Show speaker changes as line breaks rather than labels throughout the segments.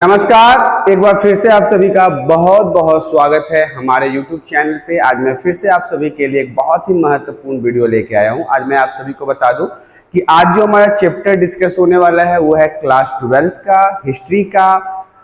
नमस्कार, एक बार फिर से आप सभी का बहुत बहुत स्वागत है हमारे YouTube चैनल पे। आज मैं फिर से आप सभी के लिए एक बहुत ही महत्वपूर्ण वीडियो लेके आया हूं। आज मैं आप सभी को बता दूं कि आज जो हमारा चैप्टर डिस्कस होने वाला है वो है क्लास 12th का हिस्ट्री का।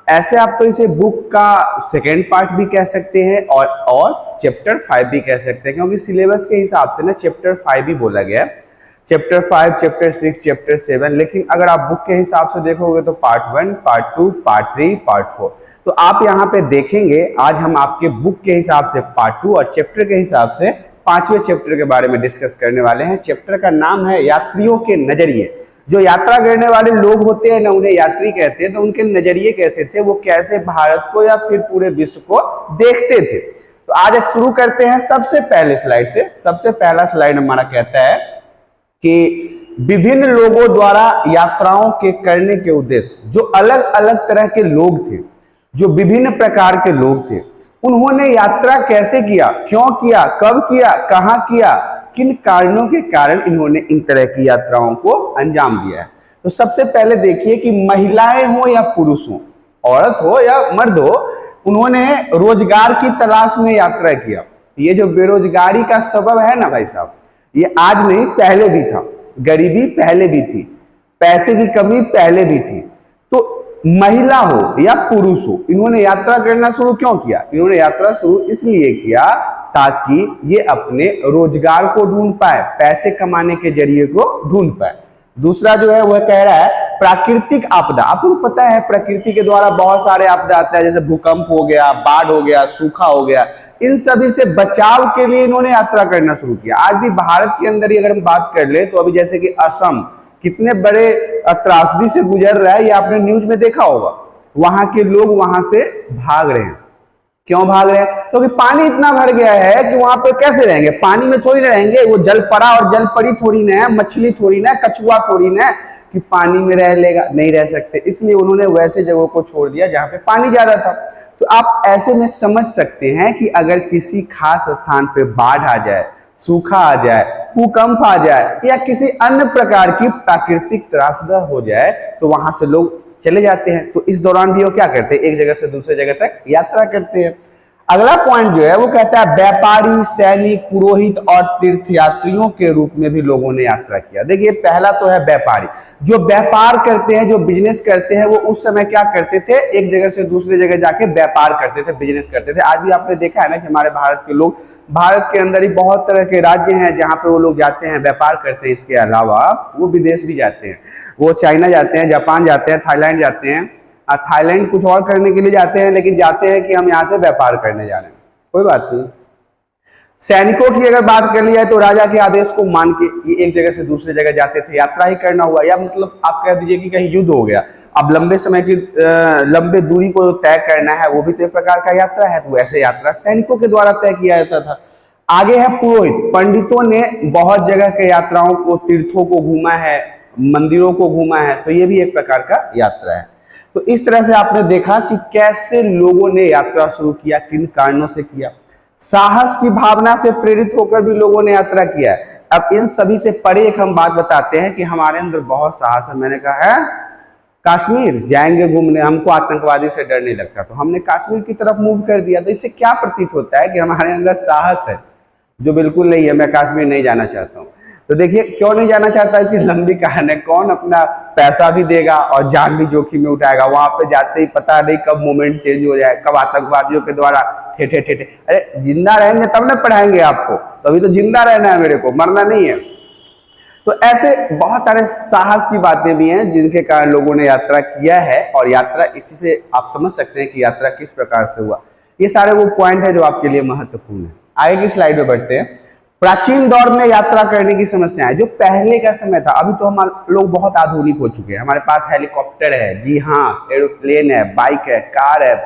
ऐसे आप तो इसे बुक का सेकेंड पार्ट भी कह सकते हैं और चैप्टर 5 भी कह सकते हैं, क्योंकि सिलेबस के हिसाब से ना चैप्टर 5 भी बोला गया है। चैप्टर 5, चैप्टर 6, चैप्टर 7, लेकिन अगर आप बुक के हिसाब से देखोगे तो पार्ट 1, पार्ट 2, पार्ट 3, पार्ट 4। तो आप यहाँ पे देखेंगे आज हम आपके बुक के हिसाब से पार्ट 2 और चैप्टर के हिसाब से 5वें चैप्टर के बारे में डिस्कस करने वाले हैं। चैप्टर का नाम है यात्रियों के नजरिए। जो यात्रा करने वाले लोग होते हैं ना, उन्हें यात्री कहते हैं। तो उनके नजरिए कैसे थे, वो कैसे भारत को या फिर पूरे विश्व को देखते थे। तो आज शुरू करते हैं सबसे पहले स्लाइड से। सबसे पहला स्लाइड हमारा कहता है कि विभिन्न लोगों द्वारा यात्राओं के करने के उद्देश्य। जो अलग अलग तरह के लोग थे, जो विभिन्न प्रकार के लोग थे, उन्होंने यात्रा कैसे किया, क्यों किया, कब किया, कहां किया, किन कारणों के कारण इन्होंने इन तरह की यात्राओं को अंजाम दिया है। तो सबसे पहले देखिए कि महिलाएं हो या पुरुष हो, औरत हो या मर्द हो, उन्होंने रोजगार की तलाश में यात्रा किया। ये जो बेरोजगारी का सबब है ना भाई साहब, ये आज नहीं पहले भी था। गरीबी पहले भी थी, पैसे की कमी पहले भी थी। तो महिला हो या पुरुष हो, इन्होंने यात्रा करना शुरू क्यों किया? इन्होंने यात्रा शुरू इसलिए किया ताकि ये अपने रोजगार को ढूंढ पाए, पैसे कमाने के जरिए को ढूंढ पाए। दूसरा जो है वह कह रहा है प्राकृतिक आपदा। आपको पता है प्रकृति के द्वारा बहुत सारे आपदा आते हैं, जैसे भूकंप हो गया, बाढ़ हो गया, सूखा हो गया। इन सभी से बचाव के लिए इन्होंने यात्रा करना शुरू किया। आज भी भारत के अंदर ही अगर हम बात कर ले तो अभी जैसे कि असम कितने बड़े त्रासदी से गुजर रहा है, ये आपने न्यूज में देखा होगा। वहां के लोग वहां से भाग रहे हैं। क्यों भाग रहे हैं? क्योंकि पानी इतना भर गया है कि वहां पे कैसे रहेंगे, पानी में थोड़ी रहेंगे। वो जल पड़ा और जल पड़ी थोड़ी ना है, मछली थोड़ी ना, कछुआ थोड़ी ना कि पानी में रह लेगा, नहीं रह सकते। इसलिए उन्होंने वैसे जगहों को छोड़ दिया जहां पे पानी ज्यादा था। तो आप ऐसे में समझ सकते हैं कि अगर किसी खास स्थान पे बाढ़ आ जाए, सूखा आ जाए, भूकंप आ जाए या किसी अन्य प्रकार की प्राकृतिक त्रासदी हो जाए तो वहां से लोग चले जाते हैं। तो इस दौरान भी वो क्या करते हैं, एक जगह से दूसरे जगह तक यात्रा करते हैं। अगला पॉइंट जो है वो कहता है व्यापारी, सैनिक, पुरोहित और तीर्थयात्रियों के रूप में भी लोगों ने यात्रा किया। देखिए पहला तो है व्यापारी। जो व्यापार करते हैं, जो बिजनेस करते हैं, वो उस समय क्या करते थे, एक जगह से दूसरी जगह जाके व्यापार करते थे, बिजनेस करते थे। आज भी आपने देखा है ना कि हमारे भारत के लोग, भारत के अंदर ही बहुत तरह के राज्य हैं जहां पे वो लोग जाते हैं, व्यापार करते हैं। इसके अलावा वो विदेश भी जाते हैं। वो चाइना जाते हैं, जापान जाते हैं, थाईलैंड जाते हैं। थाईलैंड कुछ और करने के लिए जाते हैं, लेकिन जाते हैं कि हम यहाँ से व्यापार करने जा रहे हैं, कोई बात नहीं। सैनिकों की अगर बात कर ली जाए तो राजा के आदेश को मान के ये एक जगह से दूसरी जगह जाते थे, यात्रा ही करना हुआ। या मतलब आप कह दीजिए कि कहीं युद्ध हो गया, अब लंबे समय की लंबे दूरी को तय करना है, वो भी तो एक प्रकार का यात्रा है। तो ऐसे यात्रा सैनिकों के द्वारा तय किया जाता था। आगे है पुरोहित। पंडितों ने बहुत जगह के यात्राओं को, तीर्थों को घूमा है, मंदिरों को घूमा है, तो ये भी एक प्रकार का यात्रा है। तो इस तरह से आपने देखा कि कैसे लोगों ने यात्रा शुरू किया, किन कारणों से किया। साहस की भावना से प्रेरित होकर भी लोगों ने यात्रा किया है। अब इन सभी से परे एक हम बात बताते हैं कि हमारे अंदर बहुत साहस है। मैंने कहा है कश्मीर जाएंगे घूमने, हमको आतंकवादी से डर नहीं लगता, तो हमने कश्मीर की तरफ मूव कर दिया। तो इससे क्या प्रतीत होता है कि हमारे अंदर साहस है, जो बिल्कुल नहीं है। मैं कश्मीर नहीं जाना चाहता हूँ। तो देखिए क्यों नहीं जाना चाहता, इसकी लंबी कहानी है। कौन अपना पैसा भी देगा और जान भी जोखिम में उठाएगा? वहां पे जाते ही पता नहीं कब मोमेंट चेंज हो जाए, कब आतंकवादियों के द्वारा ठेठे ठेठे। अरे जिंदा रहेंगे तब ना पढ़ाएंगे आपको, तो अभी तो जिंदा रहना है, मेरे को मरना नहीं है। तो ऐसे बहुत सारे साहस की बातें भी हैं जिनके कारण लोगों ने यात्रा किया है। और यात्रा, इसी से आप समझ सकते हैं कि यात्रा किस प्रकार से हुआ। ये सारे वो पॉइंट है जो आपके लिए महत्वपूर्ण है। आगे की स्लाइड में बढ़ते हैं। प्राचीन दौर में यात्रा करने की समस्या है। जो पहले का समय था, अभी तो हम लोग बहुत आधुनिक हो चुके हैं। हमारे पास हेलीकॉप्टर है, जी हाँ, एरोप्लेन है, बाइक है, कार है,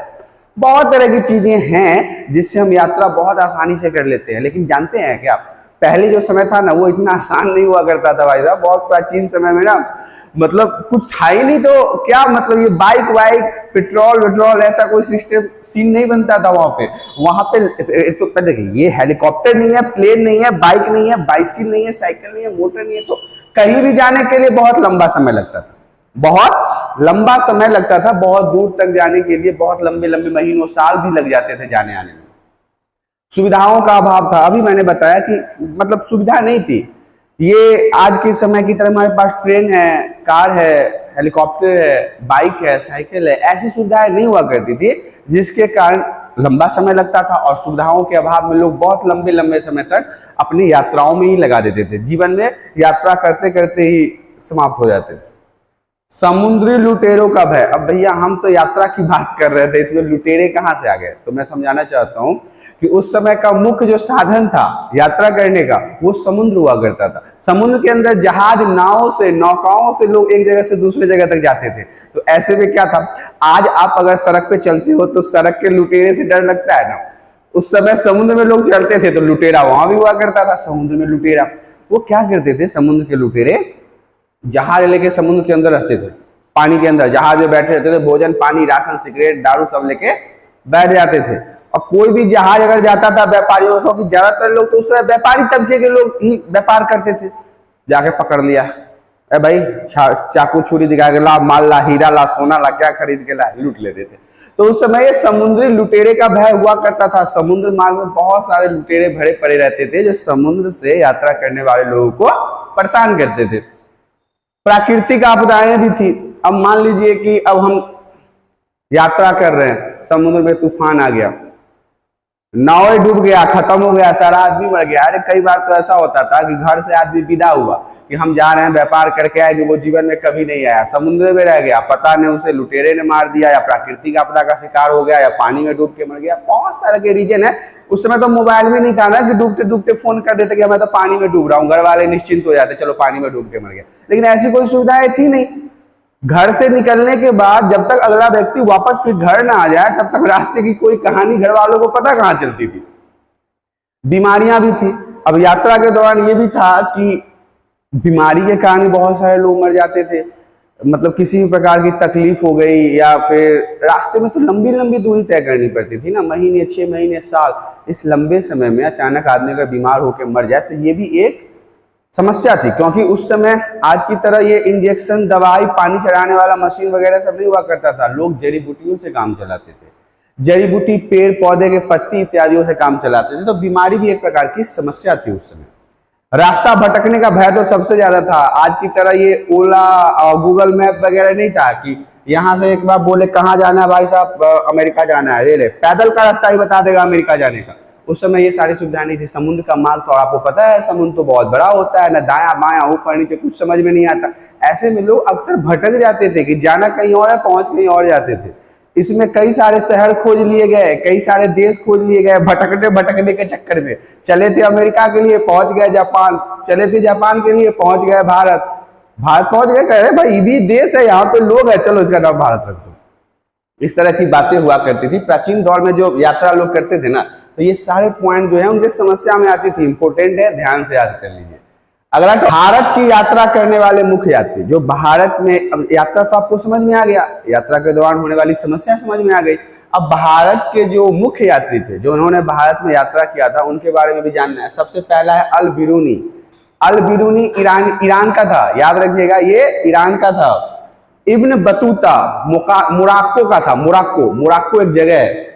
बहुत तरह की चीजें हैं जिससे हम यात्रा बहुत आसानी से कर लेते हैं। लेकिन जानते हैं क्या, पहले जो समय था ना, वो इतना आसान नहीं हुआ करता था भाई साहब। बहुत प्राचीन समय में ना मतलब कुछ था ही नहीं, तो क्या मतलब ये बाइक वाइक, पेट्रोल ऐसा कोई सिस्टम सीन नहीं बनता था वहां पे। वहां पे तो देखिए, ये हेलीकॉप्टर नहीं है, प्लेन नहीं है, बाइक नहीं है, बाइसिकल नहीं है, साइकिल नहीं है, मोटर नहीं है, तो कहीं भी जाने के लिए बहुत लंबा समय लगता था। बहुत लंबा समय लगता था, बहुत दूर तक जाने के लिए बहुत लंबे लंबे महीनों साल भी लग जाते थे जाने आने में। सुविधाओं का अभाव था। अभी मैंने बताया कि मतलब सुविधा नहीं थी। ये आज के समय की तरह हमारे पास ट्रेन है, कार है, हेलीकॉप्टर है, बाइक है, साइकिल है, ऐसी सुविधाएं नहीं हुआ करती थी, जिसके कारण लंबा समय लगता था और सुविधाओं के अभाव में लोग बहुत लंबे लंबे समय तक अपनी यात्राओं में ही लगा देते थे। जीवन में यात्रा करते करते ही समाप्त हो जाते थे। समुद्री लुटेरों का भय। अब भैया हम तो यात्रा की बात कर रहे थे, इसमें लुटेरे कहां से आ गए? तो मैं समझाना चाहता हूं कि उस समय का मुख्य जो साधन था यात्रा करने का, वो समुद्र हुआ करता था। समुद्र के अंदर जहाज, नाव से, नौकाओं से लोग एक जगह से दूसरे जगह तक जाते थे। तो ऐसे में क्या था, आज आप अगर सड़क पे चलते हो तो सड़क के लुटेरे से डर लगता है ना। उस समय समुद्र में लोग चलते थे तो लुटेरा वहां भी हुआ करता था। समुद्र में लुटेरा वो क्या करते थे, समुद्र के लुटेरे जहाज लेके समुद्र के अंदर रहते थे, पानी के अंदर जहाज में बैठे रहते थे, भोजन, पानी, राशन, सिगरेट, दारू सब लेके बैठ जाते थे। और कोई भी जहाज अगर जाता था व्यापारियों को, कि ज्यादातर लोग तो उस समय व्यापारी तबके के लोग ही व्यापार करते थे, जाके पकड़ लिया, अरे भाई चाकू छुरी दिखा के ला, माल ला, हीरा ला, सोना ला, क्या खरीद के ला, लूट लेते थे। तो उस समय समुद्री लुटेरे का भय हुआ करता था। समुद्र मार्ग में बहुत सारे लुटेरे भरे पड़े रहते थे, जो समुद्र से यात्रा करने वाले लोगों को परेशान करते थे। प्राकृतिक आपदाएं भी थी। अब मान लीजिए कि अब हम यात्रा कर रहे हैं, समुद्र में तूफान आ गया, नाव डूब गया, खत्म हो गया, सारा आदमी मर गया। अरे कई बार तो ऐसा होता था कि घर से आदमी विदा हुआ कि हम जा रहे हैं व्यापार करके आए, कि वो जीवन में कभी नहीं आया, समुद्र में रह गया, पता नहीं उसे लुटेरे ने मार दिया, या प्राकृतिक आपदा का शिकार हो गया, या पानी में डूब के मर गया। बहुत सारे के रीजन है। उस समय तो मोबाइल में नहीं था ना कि डूबते डूबते फोन कर देते कि मैं तो पानी में डूब रहा हूँ, घर वाले निश्चिंत हो जाते, चलो पानी में डूब के मर गया। लेकिन ऐसी कोई सुविधाएं थी नहीं। घर से निकलने के बाद जब तक अगला व्यक्ति वापस फिर घर ना आ जाए, तब तक रास्ते की कोई कहानी घर वालों को पता कहां चलती थी। बीमारियां भी थी। अब यात्रा के दौरान ये भी था कि बीमारी के कारण बहुत सारे लोग मर जाते थे। मतलब किसी भी प्रकार की तकलीफ हो गई, या फिर रास्ते में तो लंबी लंबी दूरी तय करनी पड़ती थी ना, महीने, 6 महीने, साल। इस लंबे समय में अचानक आदमी अगर बीमार होकर मर जाए तो ये भी एक समस्या थी। क्योंकि उस समय आज की तरह ये इंजेक्शन, दवाई, पानी चढ़ाने वाला मशीन वगैरह सब नहीं हुआ करता था। लोग जड़ी बूटियों से काम चलाते थे, जड़ी बूटी, पेड़ पौधे के पत्ती इत्यादियों से काम चलाते थे। तो बीमारी भी एक प्रकार की समस्या थी उस समय। रास्ता भटकने का भय तो सबसे ज्यादा था। आज की तरह ये ओला और गूगल मैप वगैरह नहीं था कि यहां से एक बार बोले कहाँ जाना है भाई साहब, अमेरिका जाना है, ले पैदल का रास्ता ही बता देगा अमेरिका जाने का। उस समय ये सारी सुविधा नहीं थी। समुद्र का मार्ग तो आपको पता है, समुद्र तो बहुत बड़ा होता है, ना दाया बाया, ऊपर नीचे, कुछ समझ में नहीं आता। ऐसे में लोग अक्सर भटक जाते थे कि जाना कहीं और है, पहुंच कहीं और जाते थे। इसमें कई सारे शहर खोज लिए गए, कई सारे देश खोज लिए गए, भटकने भटकने के चक्कर में। चले थे अमेरिका के लिए, पहुंच गए जापान, चले थे जापान के लिए, पहुंच गए भारत, भारत पहुंच गए, कह रहे भाई ये भी देश है, यहाँ पे लोग है, चलो इसका नाम भारत रख दो। इस तरह की बातें हुआ करती थी। प्राचीन दौर में जो यात्रा लोग करते थे ना, तो ये सारे पॉइंट जो है उनके समस्या में आती थी। इंपोर्टेंट है, ध्यान से याद कर लीजिए। अगला तो भारत की यात्रा करने वाले मुख्य यात्री, जो भारत में, अब यात्रा तो आपको समझ में आ गया, यात्रा के दौरान होने वाली समस्या समझ में आ गई। अब भारत के जो मुख्य यात्री थे, जो उन्होंने भारत में यात्रा किया था, उनके बारे में भी जानना है। सबसे पहला है अल बिरूनी। अल बिरूनी ईरान का था, याद रखिएगा, ये ईरान का था। इब्न बतूता मोरक्को का था। मोरक्को एक जगह है।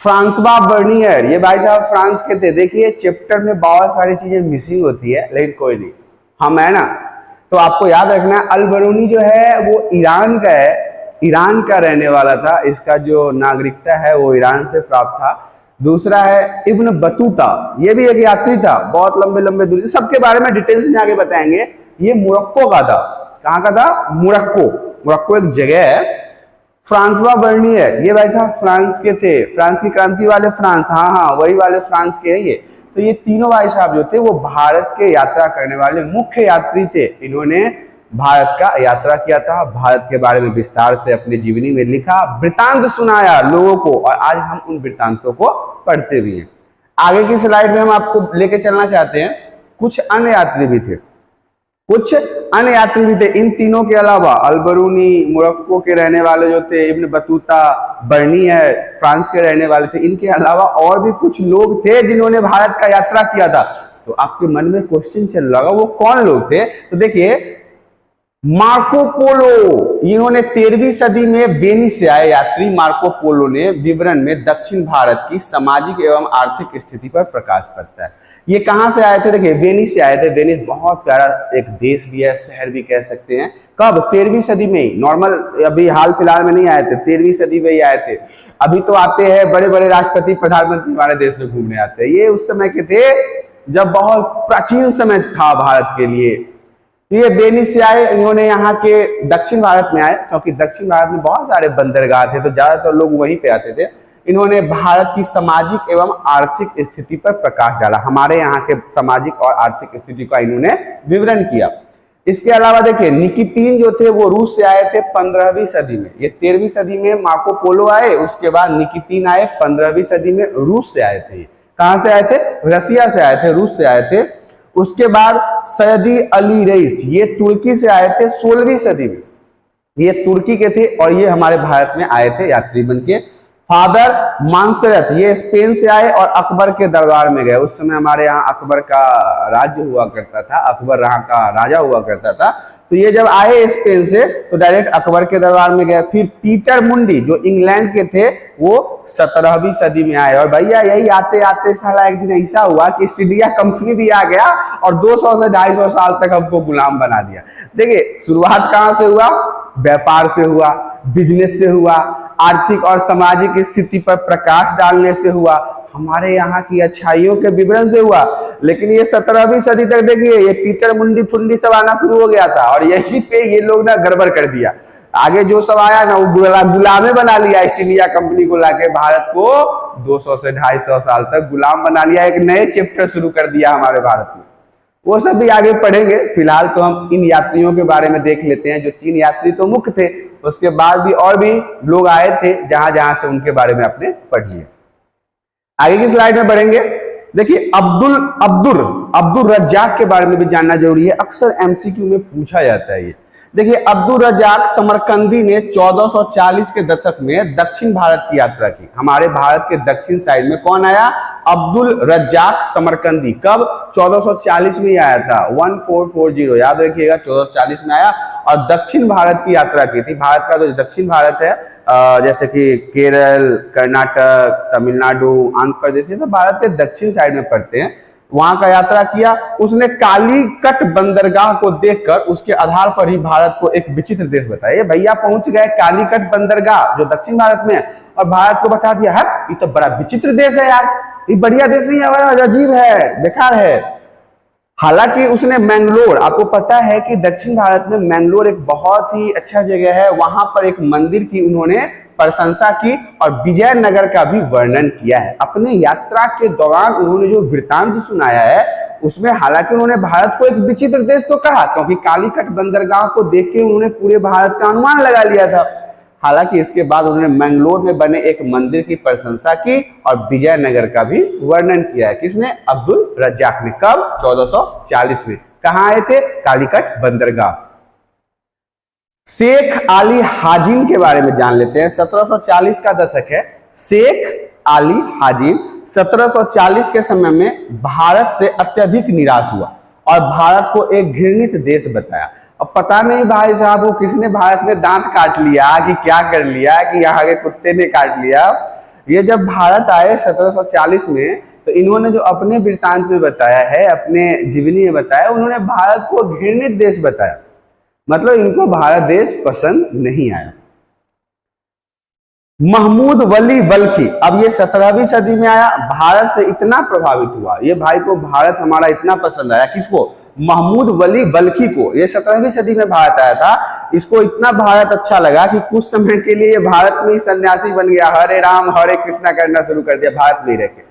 फ्रांसवा बर्नियर, ये भाई साहब फ्रांस के थे। देखिए चैप्टर में बहुत सारी चीजें मिसिंग होती है, लेकिन कोई नहीं, हम है ना, तो आपको याद रखना है। अल बरूनी जो है वो ईरान का है, ईरान का रहने वाला था। इसका जो नागरिकता है वो ईरान से प्राप्त था। दूसरा है इब्न बतूता, ये भी एक यात्री था, बहुत लंबे लंबे दूरी, सबके बारे में डिटेल्स में आगे बताएंगे। ये मोरक्को का था। कहाँ का था? मोरक्को एक जगह है। फ्रांसवा बर्नियर, ये भाई साहब फ्रांस के थे, फ्रांस की क्रांति वाले फ्रांस, हाँ वही वाले फ्रांस के हैं ये। तो ये तीनों भाई साहब जो थे वो भारत के यात्रा करने वाले मुख्य यात्री थे। इन्होंने भारत का यात्रा किया था, भारत के बारे में विस्तार से अपनी जीवनी में लिखा, वृतांत सुनाया लोगों को, और आज हम उन वृतांतों को पढ़ते भी हैं। आगे की स्लाइड में हम आपको लेके चलना चाहते हैं। कुछ अन्य यात्री भी थे, इन तीनों के अलावा अल बरूनी, मोरक्को के रहने वाले जो थे, इब्न बतूता, बर्नियर, फ्रांस के रहने वाले थे। इनके अलावा और भी कुछ लोग थे जिन्होंने भारत का यात्रा किया था। तो आपके मन में क्वेश्चन चल रहा होगा वो कौन लोग थे? तो देखिए, मार्को पोलो, इन्होंने 13वीं सदी में वेनिस से आए यात्री मार्को पोलो ने विवरण में दक्षिण भारत की सामाजिक एवं आर्थिक स्थिति पर प्रकाश पड़ता है। ये कहां से आए थे? देखिए वेनिस से आए थे। वेनिस बहुत प्यारा एक देश भी है, शहर भी कह सकते हैं। कब? 13वीं सदी में ही। नॉर्मल अभी हाल फिलहाल में नहीं आए थे, 13वीं सदी में ही आए थे। अभी तो आते हैं बड़े बड़े राष्ट्रपति प्रधानमंत्री हमारे देश में घूमने आते हैं। ये उस समय के थे जब बहुत प्राचीन समय था भारत के लिए। ये वेनिस से आए, इन्होंने यहाँ के दक्षिण भारत में आए, क्योंकि दक्षिण भारत में बहुत सारे बंदरगाह थे तो ज्यादातर लोग वहीं पे आते थे। इन्होंने भारत की सामाजिक एवं आर्थिक स्थिति पर प्रकाश डाला, हमारे यहाँ के सामाजिक और आर्थिक स्थिति का इन्होंने विवरण किया। इसके अलावा देखिए निकितीन जो थे वो रूस से आए थे 15वीं सदी में। ये 13वीं सदी में मार्को पोलो आए, उसके बाद निकितीन आए 15वीं सदी में, रूस से आए थे। कहां से आए थे? रसिया से आए थे, रूस से आए थे। उसके बाद सैदी अली रईस, ये तुर्की से आए थे 16वीं सदी में। ये तुर्की के थे और ये हमारे भारत में आए थे यात्री बन के। फादर मानसरत, ये स्पेन से आए और अकबर के दरबार में गए। उस समय हमारे यहाँ अकबर का राज्य हुआ करता था, अकबर यहाँ का राजा हुआ करता था। तो ये जब आए स्पेन से तो डायरेक्ट अकबर के दरबार में गए। फिर पीटर मुंडी जो इंग्लैंड के थे वो 17वीं सदी में आए। और भैया यही आते आते साला एक दिन ऐसा हुआ कि ईस्ट इंडिया कंपनी भी आ गया और 200 से 250 साल तक हमको गुलाम बना दिया। देखिए शुरुआत कहां से हुआ? व्यापार से हुआ, बिजनेस से हुआ, आर्थिक और सामाजिक स्थिति पर प्रकाश डालने से हुआ, हमारे यहाँ की अच्छाइयों के विवरण से हुआ। लेकिन ये 17वीं सदी तक देखिए ये पीटर मुंडी फुंडी सब आना शुरू हो गया था और यहीं पे ये लोग ना गड़बड़ कर दिया। आगे जो सब आया ना वो गुलामे बना लिया, ईस्ट इंडिया कंपनी को लाके भारत को 200 से 250 साल तक गुलाम बना लिया। एक नए चैप्टर शुरू कर दिया हमारे भारत में, वो सब भी आगे पढ़ेंगे। फिलहाल तो हम इन यात्रियों के बारे में देख लेते हैं। जो 3 यात्री तो मुख्य थे, उसके बाद भी और भी लोग आए थे जहां जहां से उनके बारे में आपने पढ़ लिया। आगे की स्लाइड में बढ़ेंगे। देखिए अब्दुल रज्जाक के बारे में भी जानना जरूरी है, अक्सर एमसीक्यू में पूछा जाता है ये। देखिए अब्दुल रज्जाक समरकंदी ने 1440 के दशक में दक्षिण भारत की यात्रा की। हमारे भारत के दक्षिण साइड में कौन आया? अब्दुल रज्जाक समरकंदी। कब? 1440 में ही आया था, 1440 याद रखिएगा, 1440 में आया और दक्षिण भारत की यात्रा की थी। भारत का जो दक्षिण भारत है जैसे कि केरल, कर्नाटक, तमिलनाडु, आंध्र प्रदेश, ये सब भारत के दक्षिण साइड में पड़ते हैं। वहां का यात्रा किया उसने। कालीकट बंदरगाह को देखकर उसके आधार पर ही भारत को एक विचित्र देश बताया। भैया पहुंच गए कालीकट बंदरगाह जो दक्षिण भारत में है और भारत को बता दिया है ये तो बड़ा विचित्र देश है यार, ये बढ़िया देश नहीं है, बड़ा अजीब है, बेकार है। हालांकि उसने मैंगलोर, आपको पता है कि दक्षिण भारत में मैंगलोर एक बहुत ही अच्छा जगह है, वहां पर एक मंदिर की उन्होंने प्रशंसा की और विजयनगर का भी वर्णन किया है। अपने यात्रा के दौरान उन्होंने जो वृत्तांत सुनाया है उसमें हालांकि उन्होंने भारत को एक विचित्र देश तो कहा, क्योंकि कालीकट बंदरगाह को देख के उन्होंने पूरे भारत का अनुमान लगा लिया था। हालांकि इसके बाद उन्होंने मैंगलोर में बने एक मंदिर की प्रशंसा की और विजयनगर का भी वर्णन किया है। किसने? अब्दुल रज्जाक ने। कब? 1440 में। कहां आए थे? कालीकट बंदरगाह। शेख अली हाजिन के बारे में जान लेते हैं। 1740 का दशक है। शेख अली हाजिन 1740 के समय में भारत से अत्यधिक निराश हुआ और भारत को एक घृणित देश बताया। अब पता नहीं भाई साहब वो किसने भारत में दांत काट लिया कि क्या कर लिया कि यहाँ के कुत्ते ने काट लिया। ये जब भारत आए 1740 में तो इन्होंने जो अपने वृत्तांत में बताया है, अपने जीवनी में बताया, उन्होंने भारत को घृणित देश बताया। मतलब इनको भारत देश पसंद नहीं आया। महमूद वली बल्खी, अब ये 17वीं सदी में आया, भारत से इतना प्रभावित हुआ, ये भाई को भारत हमारा इतना पसंद आया। किसको? महमूद वली बल्खी को। ये 17वीं सदी में भारत आया था, इसको इतना भारत अच्छा लगा कि कुछ समय के लिए भारत में ही सन्यासी बन गया, हरे राम हरे कृष्णा करना शुरू कर दिया भारत में ही रह के।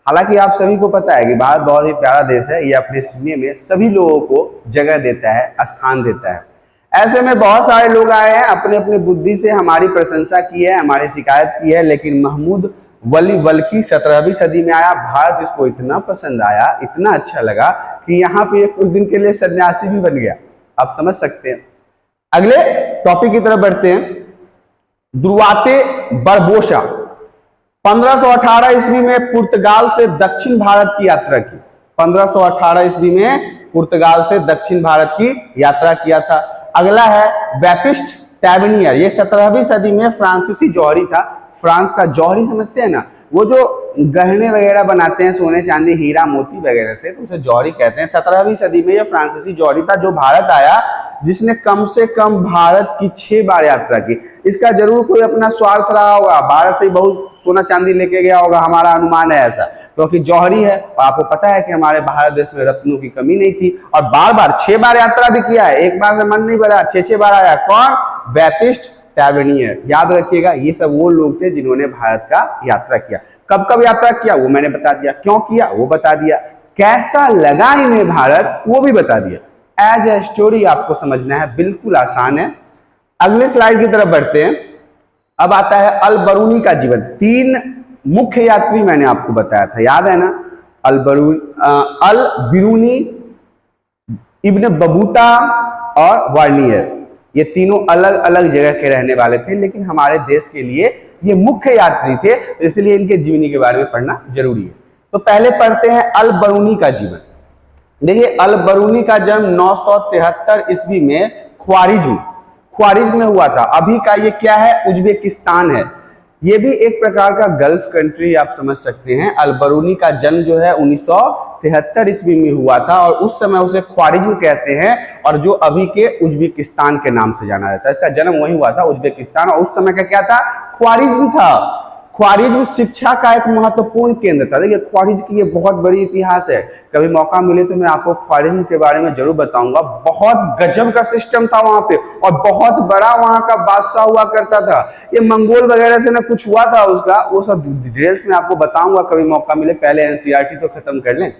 हालांकि आप सभी को पता है कि भारत बहुत ही प्यारा देश है, ये अपने सीने में सभी लोगों को जगह देता है, स्थान देता है। ऐसे में बहुत सारे लोग आए हैं, अपने अपने बुद्धि से हमारी प्रशंसा की है, हमारी शिकायत की है, लेकिन महमूद वली बल्खी 17वीं सदी में आया, भारत इसको इतना पसंद आया, इतना अच्छा लगा कि यहाँ पे कुछ दिन के लिए सन्यासी भी बन गया। आप समझ सकते हैं। अगले टॉपिक की तरफ बढ़ते हैं। दुर्वाते बरबोसा 1518 ईस्वी में पुर्तगाल से दक्षिण भारत की यात्रा की। 1518 ईस्वी में पुर्तगाल से दक्षिण भारत की यात्रा किया था। अगला है वेपिस्ट टैवर्नियर, ये 17वीं सदी में फ्रांसीसी जौहरी था। फ्रांस का जौहरी समझते हैं ना, वो जो गहने वगैरह बनाते हैं सोने चांदी हीरा मोती वगैरह से, तो उसे जौहरी कहते हैं। 17वीं सदी में यह फ्रांसीसी जौहरी था जो भारत आया, जिसने कम से कम भारत की 6 बार यात्रा की। इसका जरूर कोई अपना स्वार्थ रहा होगा, भारत से बहुत सोना चांदी लेके गया होगा, हमारा अनुमान है ऐसा, क्योंकि जौहरी है और आपको पता है कि हमारे भारत देश में रत्नों की कमी नहीं थी। और बार बार 6 बार यात्रा भी किया है, एक बार से मन नहीं भरा, 6 बार आया। कौन? वेपिस्ट टैवर्नियर। याद रखिएगा, ये सब वो लोग थे जिन्होंने भारत का यात्रा किया। कब कब यात्रा किया वो मैंने बता दिया, क्यों किया वो बता दिया, कैसा लगा इन्हें भारत वो भी बता दिया। एज ए स्टोरी आपको समझना है, बिल्कुल आसान है। अगले स्लाइड की तरफ बढ़ते हैं। अब आता है अल बरूनी का जीवन। 3 मुख्य यात्री मैंने आपको बताया था, याद है ना? अल बिरूनी, इब्न बतूता और वार्नियर, ये तीनों अलग अलग जगह के रहने वाले थे, लेकिन हमारे देश के लिए ये मुख्य यात्री थे, इसलिए इनके जीवनी के बारे में पढ़ना जरूरी है। तो पहले पढ़ते हैं अल बरूनी का जीवन। देखिए, अल बरूनी का जन्म 973 ईस्वी में ख्वारिज्म में हुआ था। अभी का ये क्या है? उज्बेकिस्तान है। ये भी एक प्रकार का गल्फ कंट्री आप समझ सकते हैं। अल बरूनी का जन्म जो है 1973 ईस्वी में हुआ था और उस समय उसे ख्वारिज्म कहते हैं, और जो अभी के उज्बेकिस्तान के नाम से जाना जाता है। इसका जन्म वही हुआ था, उज्बेकिस्तान, और उस समय का क्या था? ख्वारिज्म था। ख्वारिज्म शिक्षा का एक महत्वपूर्ण केंद्र था। देखिए, ख्वारिज्म की ये बहुत बड़ी इतिहास है, कभी मौका मिले तो मैं आपको ख्वारिज्म के बारे में जरूर बताऊंगा। बहुत गजब का सिस्टम था वहां पे, और बहुत बड़ा वहां का बादशाह हुआ करता था। ये मंगोल वगैरह से ना कुछ हुआ था उसका, वो सब डिटेल्स में आपको बताऊंगा कभी मौका मिले, पहले एनसीईआरटी तो खत्म कर लें।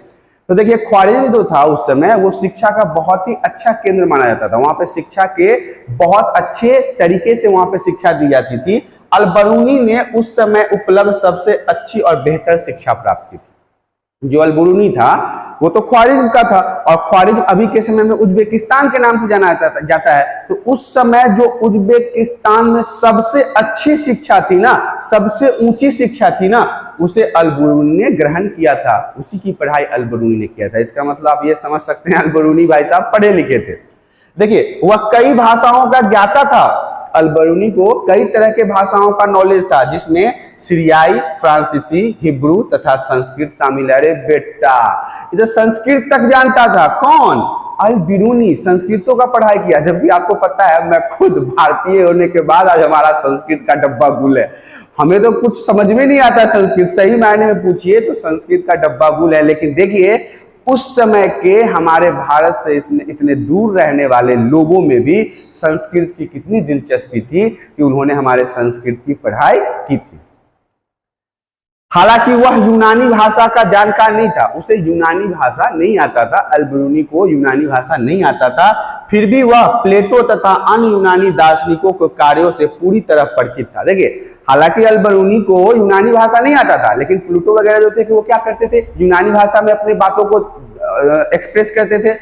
तो देखिए, ख्वारिज्म जो था उस समय वो शिक्षा का बहुत ही अच्छा केंद्र माना जाता था। वहां पे शिक्षा के बहुत अच्छे तरीके से वहां पे शिक्षा दी जाती थी। अल बरूनी ने उस समय उपलब्ध सबसे अच्छी और बेहतर शिक्षा प्राप्त की थी। जो अल बरूनी था वो तो ख्वारिज्म का था, और ख्वारिज्म अभी के समय में उज्बेकिस्तान के नाम से जाना जाता है। तो उस समय जो उज्बेकिस्तान में सबसे अच्छी शिक्षा थी ना, सबसे ऊंची शिक्षा थी ना, उसे अल बरूनी ने ग्रहण किया था। उसी की पढ़ाई अल बरूनी ने किया था। इसका मतलब आप ये समझ सकते हैं अल बरूनी भाई साहब पढ़े लिखे थे। देखिए, वह कई भाषाओं का ज्ञाता था। अल बरूनी को कई तरह के भाषाओं का नॉलेज था, जिसमें सीरियाई, फ्रांसीसी, हिब्रू तथा संस्कृत शामिल है। अरे बेटा, इधर संस्कृत तक जानता था। कौन? अल बरूनी। संस्कृतों का पढ़ाई किया, जबकि आपको पता है मैं खुद भारतीय होने के बाद आज हमारा संस्कृत का डब्बा गुल है। हमें तो कुछ समझ में नहीं आता संस्कृत, सही मायने में पूछिए तो संस्कृत का डब्बा गुल है। लेकिन देखिए, उस समय के हमारे भारत से इतने दूर रहने वाले लोगों में भी संस्कृत की कितनी दिलचस्पी थी कि उन्होंने हमारे संस्कृत की पढ़ाई की थी। हालांकि वह यूनानी भाषा का जानकार नहीं था, उसे यूनानी भाषा नहीं आता था। अल बरूनी को यूनानी भाषा नहीं आता था, फिर भी वह प्लेटो तथा अन्य यूनानी दार्शनिकों के कार्यों से पूरी तरह परिचित था। देखिए, हालांकि अल बरूनी को यूनानी भाषा नहीं आता था, लेकिन प्लेटो वगैरह जो थे कि वो क्या करते थे, यूनानी भाषा में अपनी बातों को एक्सप्रेस करते थे,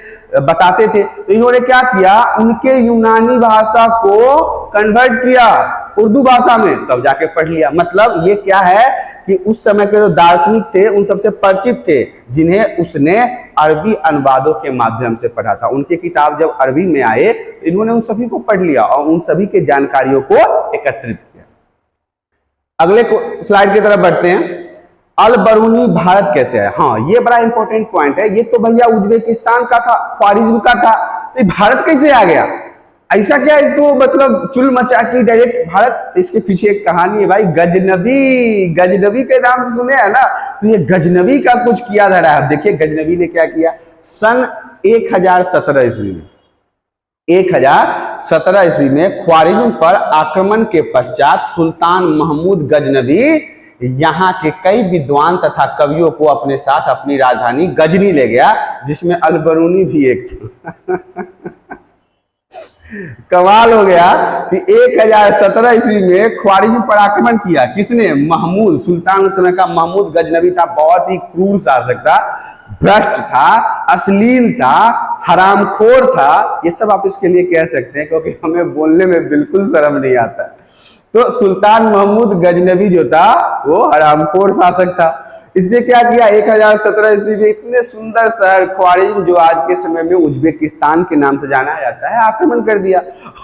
बताते थे। तो इन्होंने क्या किया, उनके यूनानी भाषा को कन्वर्ट किया उर्दू भाषा में, तब जाके पढ़ लिया। मतलब ये क्या है कि उस समय के जो दार्शनिक थे उन सबसे परिचित थे, जिन्हें उसने अरबी अनुवादों के माध्यम से पढ़ा था। उनके किताब जब अरबी में आए तो इन्होंने उन सभी को पढ़ लिया और उन सभी के जानकारियों को एकत्रित किया। अगले स्लाइड की तरफ बढ़ते हैं। अल बरूनी भारत कैसे आया? हाँ, ये बड़ा इंपॉर्टेंट पॉइंट है। ये तो भैया उज्बेकिस्तान का था, ख्वारिज्म का था, तो भारत कैसे आ गया? ऐसा क्या इसको मतलब चुल मचा की डायरेक्ट भारत? इसके पीछे एक कहानी है भाई, गजनबी के नाम सुने हैं ना, तो ये गजनबी का कुछ किया जा रहा है। देखिए गजनबी ने क्या किया, सन 1017 ईस्वी में 1017 ईस्वी में ख्वारिज्म पर आक्रमण के पश्चात सुल्तान महमूद गजनबी यहाँ के कई विद्वान तथा कवियों को अपने साथ अपनी राजधानी गजनी ले गया, जिसमें अल बरूनी भी एक था। कमाल हो गया कि 1017 ईस्वी में ख्वारिज्म पर आक्रमण किया। किसने? महमूद। सुल्तान उस समय का महमूद गजनबी था, बहुत ही क्रूर शासक था, भ्रष्ट था, अश्लील था, हरामखोर था। ये सब आप इसके लिए कह सकते हैं, क्योंकि हमें बोलने में बिल्कुल शर्म नहीं आता। तो सुल्तान महमूद गजनबी जो था वो हरामखोर शासक था। इसने क्या किया, 1017 ईस्वी में इतने सुंदर शहर ख्वारिज़्म, जो आज के समय में उज्बेकिस्तान के नाम से जाना जाता है, आक्रमण कर दिया।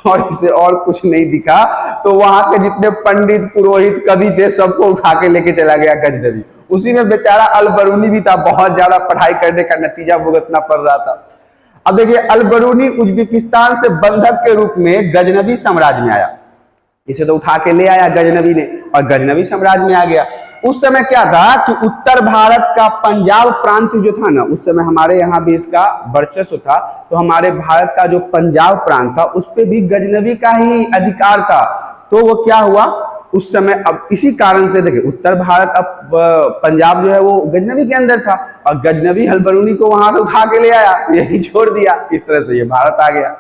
और इसे और कुछ नहीं दिखा तो वहां के जितने पंडित पुरोहित कवि थे सबको उठा के लेके चला गया गजनवी। उसी में बेचारा अल बरूनी भी था, बहुत ज्यादा पढ़ाई करने का नतीजा भुगतना पड़ रहा था। अब देखिए, अल बरूनी उज्बेकिस्तान से बंधक के रूप में गजनवी साम्राज्य में आया। इसे तो उठा के ले आया गजनवी ने और गजनवी साम्राज्य में आ गया। उस समय क्या था कि उत्तर भारत का पंजाब प्रांत जो था ना, उस समय हमारे यहाँ भी इसका वर्चस्व था, तो हमारे भारत का जो पंजाब प्रांत था उस पे भी गजनवी का ही अधिकार था। तो वो क्या हुआ उस समय, अब इसी कारण से देखिए उत्तर भारत, अब पंजाब जो है वो गजनवी के अंदर था और गजनवी अल बरूनी को वहां से उठा के ले आया, यही छोड़ दिया। इस तरह से ये भारत आ गया।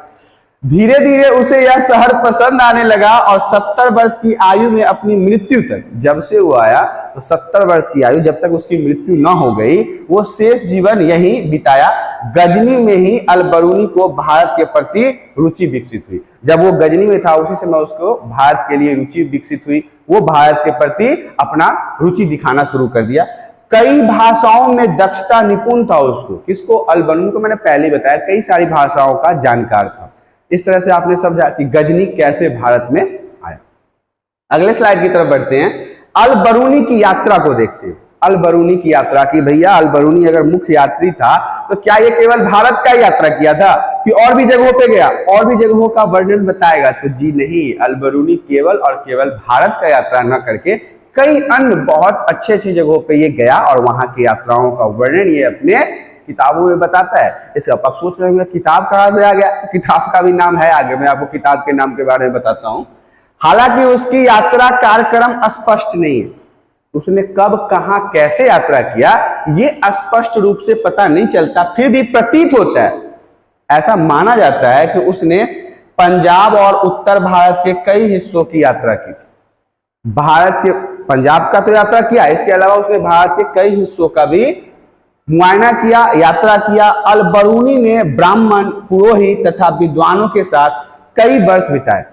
धीरे धीरे उसे यह शहर पसंद आने लगा और 70 वर्ष की आयु में अपनी मृत्यु तक, जब से वो आया तो 70 वर्ष की आयु, जब तक उसकी मृत्यु न हो गई, वो शेष जीवन यहीं बिताया। गजनी में ही अल बरूनी को भारत के प्रति रुचि विकसित हुई। जब वो गजनी में था उसी समय उसको भारत के लिए रुचि विकसित हुई। वो भारत के प्रति अपना रुचि दिखाना शुरू कर दिया। कई भाषाओं में दक्षता, निपुण था उसको। किसको? अल बरूनी को। मैंने पहले बताया कई सारी भाषाओं का जानकार था। इस तरह से आपने समझा कि गजनी कैसे भारत में आया। अगले स्लाइड की तरफ बढ़ते हैं। अल बरूनी की यात्रा को देखते हैं। अल बरूनी की यात्रा की, भैया अल बरूनी अगर मुख्य यात्री था तो क्या ये केवल भारत का यात्रा किया था कि और भी जगहों पे गया, और भी जगहों का वर्णन बताएगा? तो जी नहीं, अल बरूनी केवल और केवल भारत का यात्रा न करके कई अन्य बहुत अच्छे जगहों पे ये गया और वहां की यात्राओं का वर्णन ये अपने किताबों में बताता है। इसका आप सोच रहे होंगे किताब कहां से आ गया? किताब का भी नाम है आगे, मैं आपको किताब के नाम के बारे में बताता हूं। हालांकि उसकी यात्रा कार्यक्रम स्पष्ट नहीं है। उसने कब, कहां, कैसे यात्रा किया ये स्पष्ट रूप से पता नहीं चलता, फिर भी प्रतीत होता है, ऐसा माना जाता है कि उसने पंजाब और उत्तर भारत के कई हिस्सों की यात्रा की थी। भारत के पंजाब का तो यात्रा किया, इसके अलावा उसने भारत के कई हिस्सों का भी मुआयना किया, यात्रा किया। अल बरूनी ने ब्राह्मण, पुरोहित तथा विद्वानों के साथ कई वर्ष बिताए।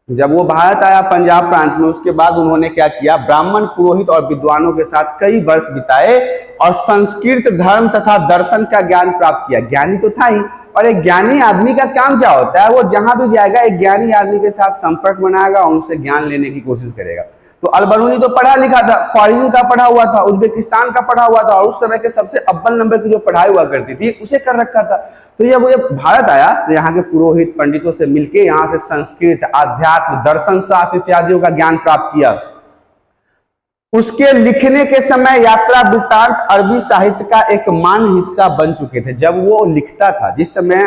जब वो भारत आया पंजाब प्रांत में, उसके बाद उन्होंने क्या किया? ब्राह्मण, पुरोहित और विद्वानों के साथ कई वर्ष बिताए और संस्कृत, धर्म तथा दर्शन का ज्ञान प्राप्त किया। ज्ञानी तो था ही, और एक ज्ञानी आदमी का काम क्या होता है? वो जहां भी जाएगा एक ज्ञानी आदमी के साथ संपर्क बनाएगा, उनसे ज्ञान लेने की कोशिश करेगा। तो अल बरूनी तो पढ़ा लिखा था, ख्वारिज़्म का पढ़ा हुआ था, उज्बेकिस्तान का पढ़ा हुआ था, और उस समय के सबसे अव्वल नंबर की जो पढ़ाई हुआ करती थी उसे कर रखा था। तो जब वो भारत आया तो यहाँ के पुरोहित पंडितों से मिलके यहाँ से संस्कृत, आध्यात्म, दर्शन शास्त्र इत्यादियों का ज्ञान प्राप्त किया। उसके लिखने के समय यात्रा वृत्तांत अरबी साहित्य का एक मान्य हिस्सा बन चुके थे। जब वो लिखता था, जिस समय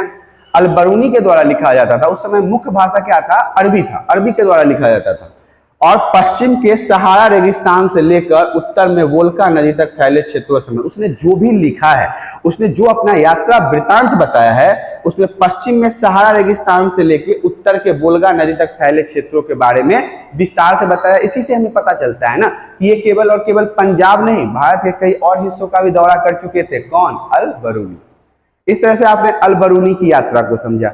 अल बरूनी के द्वारा लिखा जाता था, उस समय मुख्य भाषा क्या था? अरबी था, अरबी के द्वारा लिखा जाता था। और पश्चिम के सहारा रेगिस्तान से लेकर उत्तर में वोल्गा नदी तक फैले क्षेत्रों में उसने जो भी लिखा है, उसने जो अपना यात्रा वृत्तांत बताया है, उसमें पश्चिम में सहारा रेगिस्तान से लेकर उत्तर के वोल्गा नदी तक फैले क्षेत्रों के बारे में विस्तार से बताया। इसी से हमें पता चलता है ना कि ये केवल और केवल पंजाब नहीं, भारत के कई और हिस्सों का भी दौरा कर चुके थे। कौन? अल बरूनी। इस तरह से आपने अल बरूनी की यात्रा को समझा।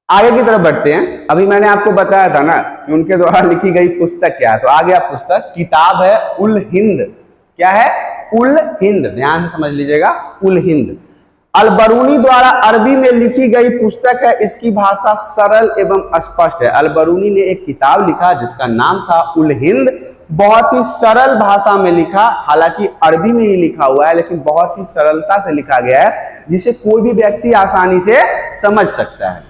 आगे की तरफ बढ़ते हैं। अभी मैंने आपको बताया था ना कि उनके द्वारा लिखी गई पुस्तक क्या है, तो आ गया पुस्तक, किताब है उल हिंद। क्या है? उल हिंद। ध्यान से समझ लीजिएगा, उल हिंद अल बरूनी द्वारा अरबी में लिखी गई पुस्तक है। इसकी भाषा सरल एवं स्पष्ट है। अल बरूनी ने एक किताब लिखा जिसका नाम था उल हिंद। बहुत ही सरल भाषा में लिखा, हालांकि अरबी में ही लिखा हुआ है, लेकिन बहुत ही सरलता से लिखा गया है जिसे कोई भी व्यक्ति आसानी से समझ सकता है।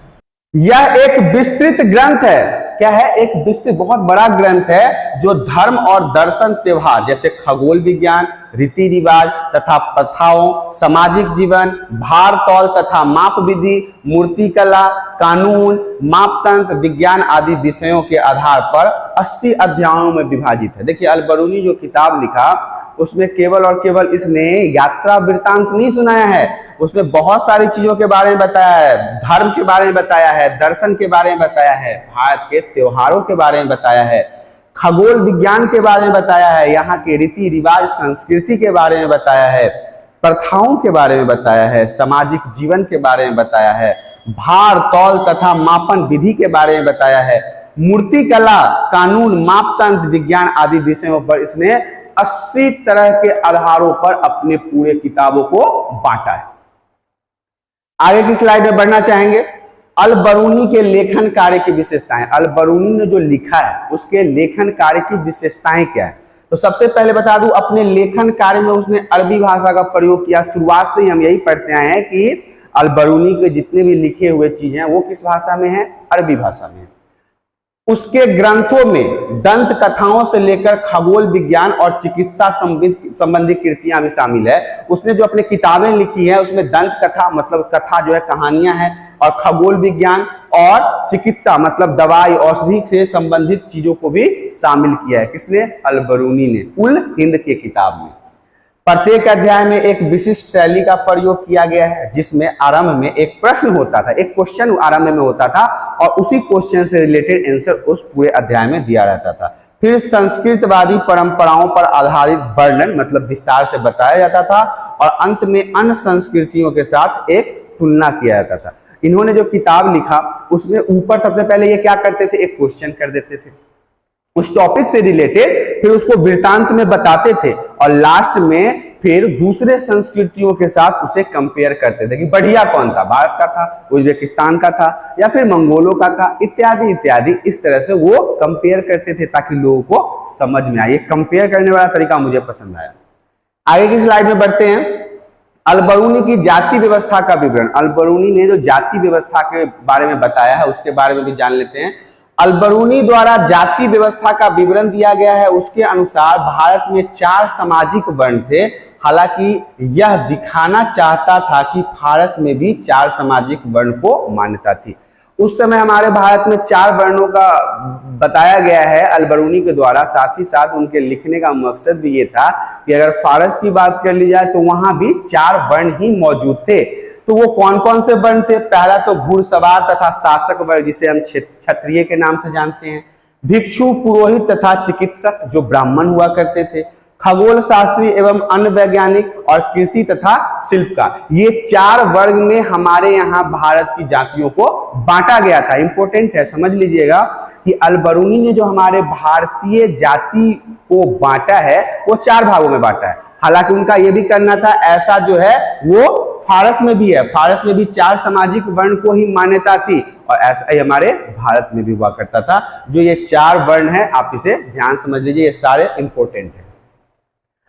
यह एक विस्तृत ग्रंथ है। क्या है? एक विस्तृत, बहुत बड़ा ग्रंथ है जो धर्म और दर्शन, त्योहार जैसे खगोल विज्ञान, रीति रिवाज तथा प्रथाओं, सामाजिक जीवन, भार तौल तथा माप विधि, मूर्ति कला, कानून, मापतंत्र, विज्ञान आदि विषयों के आधार पर 80 अध्यायों में विभाजित है। देखिए अल बरूनी जो किताब लिखा उसमें केवल और केवल इसने यात्रा वृत्तांत नहीं सुनाया है, उसमें बहुत सारी चीजों के बारे में बताया है, धर्म के बारे में बताया है, दर्शन के बारे में बताया है, भारत के त्योहारों के बारे में बताया है, खगोल विज्ञान के बारे में बताया है, यहाँ के रीति रिवाज संस्कृति के बारे में बताया है, प्रथाओं के बारे में बताया है, सामाजिक जीवन के बारे में बताया है, भार तौल तथा मापन विधि के बारे में बताया है, मूर्ति कला, कानून, मापतंत्र, विज्ञान आदि विषयों पर इसने 80 तरह के आधारों पर अपने पूरे किताबों को बांटा है। आगे की स्लाइड में बढ़ना चाहेंगे। अल बरूनी के लेखन कार्य की विशेषताएं। अल बरूनी ने जो लिखा है उसके लेखन कार्य की विशेषताएं क्या है? तो सबसे पहले बता दूं, अपने लेखन कार्य में उसने अरबी भाषा का प्रयोग किया। शुरुआत से ही हम यही पढ़ते आए हैं कि अल बरूनी के जितने भी लिखे हुए चीजें हैं वो किस भाषा में है? अरबी भाषा में है। उसके ग्रंथों में दंत कथाओं से लेकर खगोल विज्ञान और चिकित्सा संबंधी कृतियां भी शामिल है। उसने जो अपनी किताबें लिखी है उसमें दंत कथा मतलब कथा जो है कहानियां हैं, और खगोल विज्ञान और चिकित्सा मतलब दवाई औषधि से संबंधित चीजों को भी शामिल किया है। किसने? अल बरूनी ने, उल हिंद के किताब में। प्रत्येक अध्याय में एक विशिष्ट शैली का प्रयोग किया गया है, जिसमें आरंभ में एक प्रश्न होता था, एक क्वेश्चन आरंभ में होता था और उसी क्वेश्चन से रिलेटेड आंसर उस पूरे अध्याय में दिया रहता था। फिर संस्कृतवादी परंपराओं पर आधारित वर्णन मतलब विस्तार से बताया जाता था, और अंत में अन्य संस्कृतियों के साथ एक तुलना किया जाता था। इन्होंने जो किताब लिखा उसमें ऊपर सबसे पहले ये क्या करते थे? एक क्वेश्चन कर देते थे उस टॉपिक से रिलेटेड, फिर उसको वृत्तांत में बताते थे, और लास्ट में फिर दूसरे संस्कृतियों के साथ उसे कंपेयर करते थे कि बढ़िया कौन था, भारत का था, उज्बेकिस्तान का था, या फिर मंगोलों का था, इत्यादि इत्यादि। इस तरह से वो कंपेयर करते थे ताकि लोगों को समझ में आए। ये कंपेयर करने वाला तरीका मुझे पसंद आया। आगे की स्लाइड में बढ़ते हैं। अल बरूनी की जाति व्यवस्था का विवरण। अल बरूनी ने जो जाति व्यवस्था के बारे में बताया है उसके बारे में भी जान लेते हैं। अल बरूनी द्वारा जाति व्यवस्था का विवरण दिया गया है। उसके अनुसार भारत में 4 सामाजिक वर्ण थे। हालांकि यह दिखाना चाहता था कि फारस में भी 4 सामाजिक वर्ण को मान्यता थी। उस समय हमारे भारत में 4 वर्णों का बताया गया है अल बरूनी के द्वारा। साथ ही साथ उनके लिखने का मकसद भी ये था कि अगर फारस की बात कर ली जाए तो वहां भी 4 वर्ण ही मौजूद थे। तो वो कौन कौन से वर्ण थे? पहला तो घुड़सवार तथा शासक वर्ण, जिसे हम क्षत्रिय के नाम से जानते हैं। भिक्षु, पुरोहित तथा चिकित्सक जो ब्राह्मण हुआ करते थे। खगोल शास्त्री एवं अन्य वैज्ञानिक, और कृषि तथा शिल्पकार। ये 4 वर्ग में हमारे यहाँ भारत की जातियों को बांटा गया था। इंपॉर्टेंट है, समझ लीजिएगा कि अल बरूनी ने जो हमारे भारतीय जाति को बांटा है वो 4 भागों में बांटा है। हालांकि उनका ये भी करना था, ऐसा जो है वो फारस में भी है। फारस में भी 4 सामाजिक वर्ण को ही मान्यता थी, और ऐसा ही हमारे भारत में भी हुआ करता था। जो ये 4 वर्ण है आप इसे ध्यान समझ लीजिए, ये सारे इंपॉर्टेंट है।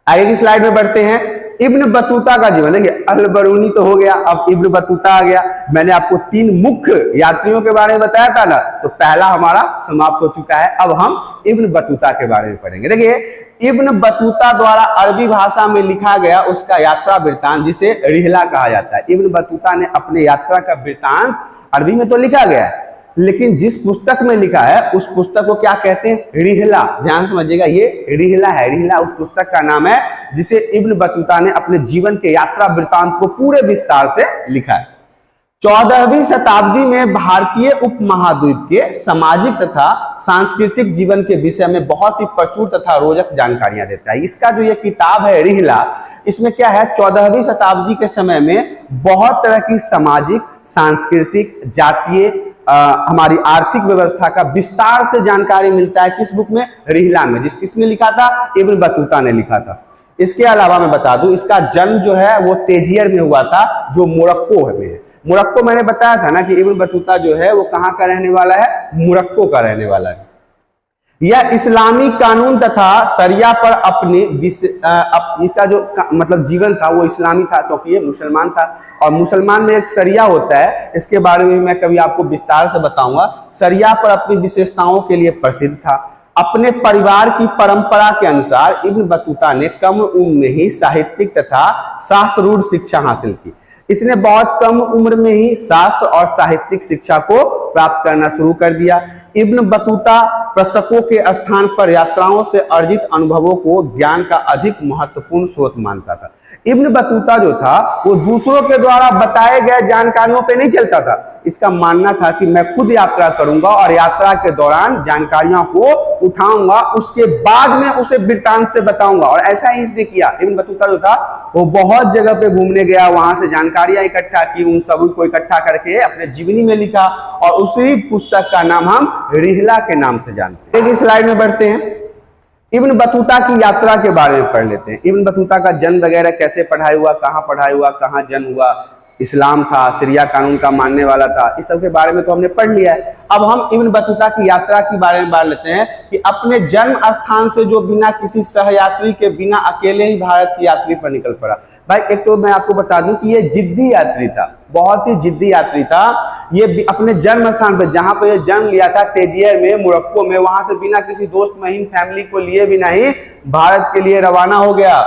आगे की स्लाइड में बढ़ते हैं। इब्न बतूता का जीवन। देखिए अल बरूनी तो हो गया, अब इब्न बतूता आ गया। मैंने आपको 3 मुख्य यात्रियों के बारे में बताया था ना, तो पहला हमारा समाप्त हो चुका है। अब हम इब्न बतूता के बारे में पढ़ेंगे। देखिए इब्न बतूता द्वारा अरबी भाषा में लिखा गया उसका यात्रा वृत्तांत, जिसे रिहला कहा जाता है। इब्न बतूता ने अपने यात्रा का वृत्तांत अरबी में तो लिखा गया है, लेकिन जिस पुस्तक में लिखा है उस पुस्तक को क्या कहते हैं? रिहला। ध्यान समझिएगा, ये रिहला है। रिहला उस पुस्तक का नाम है जिसे इब्न बतूता ने अपने जीवन के यात्रा वृत्तांत को पूरे विस्तार से लिखा है। 14वीं शताब्दी में भारतीय उपमहाद्वीप के सामाजिक तथा सांस्कृतिक जीवन के विषय में बहुत ही प्रचुर तथा रोचक जानकारियां देता है। इसका जो ये किताब है रिहला, इसमें क्या है? 14वीं शताब्दी के समय में बहुत तरह की सामाजिक, सांस्कृतिक, जातीय, हमारी आर्थिक व्यवस्था का विस्तार से जानकारी मिलता है। किस बुक में? रिहला में। किसने लिखा था? इब्न बतूता ने लिखा था। इसके अलावा मैं बता दूं, इसका जन्म जो है वो तेजियर में हुआ था, जो मोरक्को में है। मोरक्को मैंने बताया था ना कि इब्न बतूता जो है वो कहां का रहने वाला है? मोरक्को का रहने वाला है। यह इस्लामी कानून तथा शरिया पर अपने इसका जो मतलब जीवन था वो इस्लामी था, क्योंकि ये मुसलमान था, और मुसलमान में एक शरिया होता है, इसके बारे में मैं कभी आपको विस्तार से बताऊंगा। शरिया पर अपनी विशेषताओं के लिए प्रसिद्ध था। अपने परिवार की परंपरा के अनुसार इब्न बतूता ने कम उम्र में ही साहित्यिक तथा शास्त्ररूढ़ शिक्षा हासिल की। इसने बहुत कम उम्र में ही शास्त्र और साहित्यिक शिक्षा को प्राप्त करना शुरू कर दिया। इब्न बतूता पुस्तकों के स्थान पर यात्राओं से अर्जित अनुभवों को ज्ञान का अधिक महत्वपूर्ण स्रोत मानता था। इब्न बतूता जो था वो दूसरों के द्वारा बताए गए जानकारियों पे नहीं चलता था। इसका मानना था कि मैं खुद यात्रा करूंगा और यात्रा के दौरान जानकारियों को उठाऊंगा, उसके बाद में उसे वृत्तांत से बताऊंगा। और ऐसा ही इसने किया। इब्न बतूता जो था वो बहुत जगह पे घूमने गया, वहां से जानकारियां इकट्ठा की, उन सभी को इकट्ठा करके अपने जीवनी में लिखा, और उसी पुस्तक का नाम हम रिहला के नाम से जानते हैं। एक स्लाइड में बढ़ते हैं। इब्न बतूता की यात्रा के बारे में पढ़ लेते हैं। इब्न बतूता का जन्म वगैरह कैसे पढ़ाई हुआ, कहाँ जन्म हुआ, इस्लाम था, शरिया कानून का मानने वाला था, इस सब के बारे में तो हमने पढ़ लिया है। अब हम इब्न बतूता की यात्रा के बारे में बात लेते हैं कि अपने जन्म स्थान से जो बिना किसी सहयात्री के, बिना अकेले ही भारत की यात्री पर निकल पड़ा। भाई एक तो मैं आपको बता दूं कि ये जिद्दी यात्री था, बहुत ही जिद्दी यात्री था। ये अपने जन्म स्थान पर, जहां पर ये जन्म लिया था तेजियर में, मोरक्को में, वहां से बिना किसी दोस्त महीन फैमिली को लिए बिना ही भारत के लिए रवाना हो गया।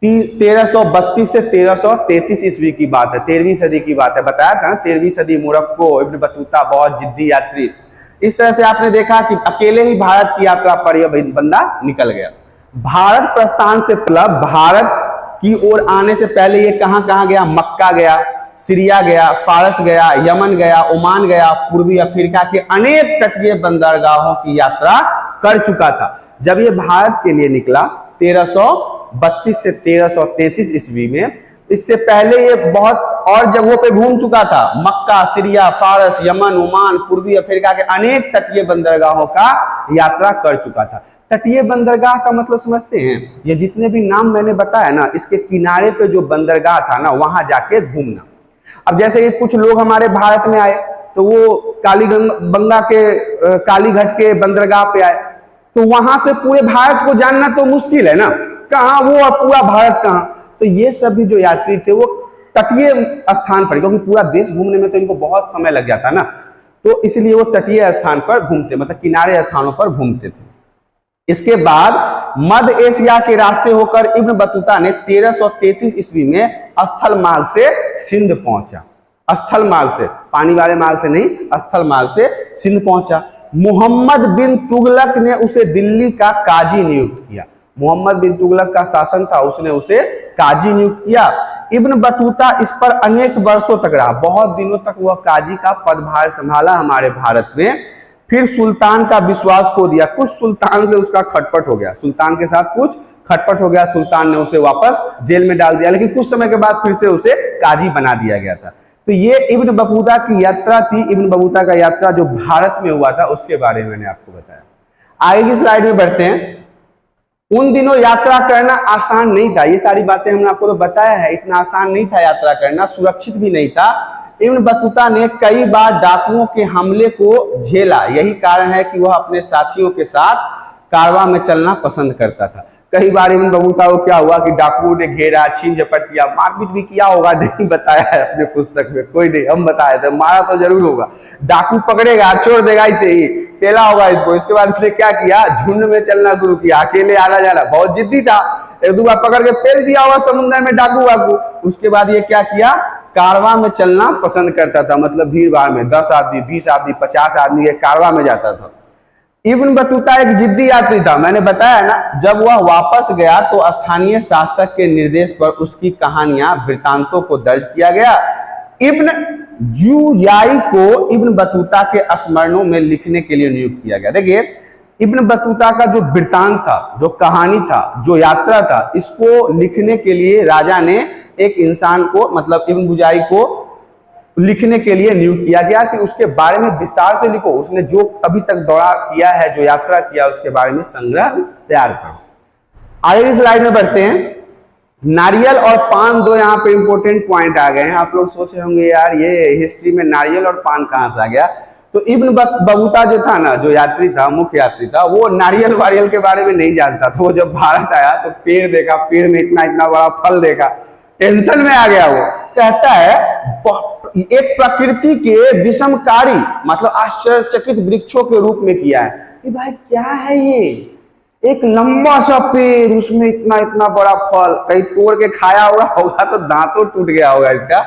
1332 से 1333 ईस्वी की बात है, 13वीं सदी की बात है। बताया था ना 13वीं सदी, मोरक्को, इब्न बतूता बहुत जिद्दी यात्री। इस तरह से आपने देखा कि अकेले ही भारत की यात्रा पर यह बंदा निकल गया। भारत प्रस्थान से मतलब भारत की ओर आने से पहले ये कहां गया? मक्का गया, सीरिया गया, फारस गया, यमन गया, ओमान गया, पूर्वी अफ्रीका के अनेक तटीय बंदरगाहों की यात्रा कर चुका था। जब ये भारत के लिए निकला 1332 से 1333 ईस्वी में, इससे पहले ये बहुत और जगहों पे घूम चुका था। मक्का, सीरिया, फारस, यमन, ओमान, पूर्वी अफ्रीका के अनेक तटीय बंदरगाहों का यात्रा कर चुका था। तटीय बंदरगाह का मतलब समझते हैं? ये जितने भी नाम मैंने बताया ना, इसके किनारे पे जो बंदरगाह था ना, वहां जाके घूमना। अब जैसे ये कुछ लोग हमारे भारत में आए तो वो कालीगंगा के कालीघाट के बंदरगाह पे आए, तो वहां से पूरे भारत को जानना तो मुश्किल है ना, कहां वो और पूरा भारत कहां। तो ये सभी जो यात्री थे वो तटीय स्थान पर, क्योंकि पूरा देश घूमने में तो इनको बहुत समय लग जाता ना, तो इसलिए वो तटीय स्थान पर घूमते, मतलब किनारे स्थानों पर घूमते थे। इसके बाद मध्य एशिया के रास्ते होकर इब्न बतूता ने 1333 ईस्वी में स्थल मार्ग से सिंध पहुंचा। स्थल मार्ग से, पानी वाले मार्ग से नहीं, स्थल मार्ग से सिंध पहुंचा। मोहम्मद बिन तुगलक ने उसे दिल्ली का काजी नियुक्त किया। मोहम्मद बिन तुगलक का शासन था, उसने उसे काजी नियुक्त किया। इब्न बतूता इस पर अनेक वर्षों तक रहा, बहुत दिनों तक वह काजी का पदभार संभाला हमारे भारत में। फिर सुल्तान का विश्वास खो दिया, कुछ सुल्तान से उसका खटपट हो गया, सुल्तान के साथ कुछ खटपट हो गया, सुल्तान ने उसे वापस जेल में डाल दिया, लेकिन कुछ समय के बाद फिर से उसे काजी बना दिया गया था। तो ये इब्न बतूता की यात्रा थी। इब्न बतूता का यात्रा जो भारत में हुआ था उसके बारे में मैंने आपको बताया। आगे की स्लाइड में बढ़ते हैं। उन दिनों यात्रा करना आसान नहीं था, ये सारी बातें हमने आपको तो बताया है, इतना आसान नहीं था यात्रा करना, सुरक्षित भी नहीं था। इब्न बतूता ने कई बार डाकुओं के हमले को झेला, यही कारण है कि वह अपने साथियों के साथ कारवां में चलना पसंद करता था। कई बार इब्न बतूता को क्या हुआ कि डाकुओं ने घेरा, छीन झपट किया, मारपीट भी किया होगा, नहीं बताया है अपने पुस्तक में, कोई नहीं, हम बताए थे, मारा तो जरूर होगा। डाकू पकड़ेगा, छोड़ देगा, इसे ही पेला होगा इसको। इसके बाद इसने क्या किया, झुंड में चलना शुरू किया, अकेले आना जाना, बहुत जिद्दी था, एक दो बार पकड़ के पेल दिया होगा समुद्र में डाकू वाकू। उसके बाद ये क्या किया, कारवां में चलना पसंद करता था, मतलब भीड़ भाड़ में 10 आदमी, 20 आदमी, 50 आदमी के कारवां में जाता था। इब्न बतूता एक जिद्दी यात्री था, मैंने बताया ना। जब वह वापस गया तो स्थानीय शासक के निर्देश पर उसकी कहानियां, वृतांतों को दर्ज किया गया। इब्न जुयाई को इब्न बतूता के स्मरणों में लिखने के लिए नियुक्त किया गया। देखिए, इब्न बतूता का जो वृतांत था, जो कहानी था, जो यात्रा था, इसको लिखने के लिए राजा ने एक इंसान को, मतलब इब्न जुयाई को लिखने के लिए नियुक्त किया गया कि उसके बारे में विस्तार से लिखो, उसने जो अभी तक दौरा किया है, जो यात्रा किया, उसके बारे में संग्रह तैयार करो। आगे की स्लाइड में बढ़ते हैं। नारियल और पान, दो यहाँ पे इंपॉर्टेंट पॉइंट आ गए हैं। आप लोग सोच रहे होंगे यार ये हिस्ट्री में नारियल और पान कहां से आ गया। तो इब्न बतूता जो था ना, जो यात्री था, मुख्य यात्री था, वो नारियल वारियल के बारे में नहीं जानता था। वो जब भारत आया तो पेड़ देखा, पेड़ में इतना इतना बड़ा फल देखा, टेंशन में आ गया। वो कहता है एक प्रकृति के विषमकारी, मतलब आश्चर्यचकित वृक्षों के रूप में किया है कि भाई क्या है ये, एक लंबा सा पेड़, उसमें इतना इतना बड़ा फल, कहीं तोड़ के खाया होगा तो दांतों टूट गया होगा इसका।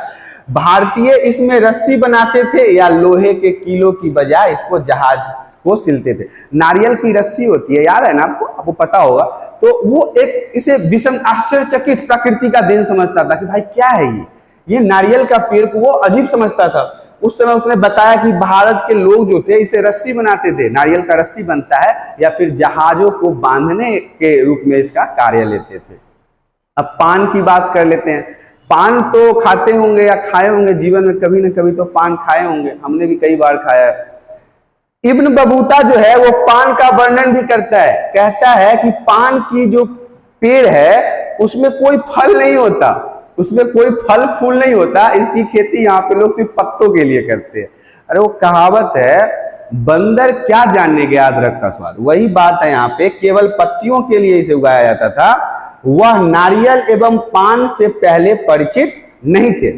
भारतीय इसमें रस्सी बनाते थे या लोहे के कीलों की बजाय इसको जहाज को सिलते थे। नारियल की रस्सी होती है, याद है ना आपको पता होगा। तो वो एक इसे विषम आश्चर्यचकित प्रकृति का देन समझता था कि भाई क्या है ये नारियल का पेड़ को वो अजीब समझता था। उस समय उसने बताया कि भारत के लोग जो थे इसे रस्सी बनाते थे, नारियल का रस्सी बनता है, या फिर जहाजों को बांधने के रूप में इसका कार्य लेते थे। अब पान की बात कर लेते हैं। पान तो खाते होंगे या खाए होंगे, जीवन में कभी ना कभी तो पान खाए होंगे, हमने भी कई बार खाया है। इब्न बतूता जो है वो पान का वर्णन भी करता है, कहता है कि पान की जो पेड़ है उसमें कोई फल नहीं होता, उसमें कोई फल फूल नहीं होता, इसकी खेती यहाँ पे लोग सिर्फ पत्तों के लिए करते हैं। अरे वो कहावत है, बंदर क्या जानने गया अदरक का स्वाद, वही बात है यहाँ पे, केवल पत्तियों के लिए इसे उगाया जाता था, वह नारियल एवं पान से पहले परिचित नहीं थे।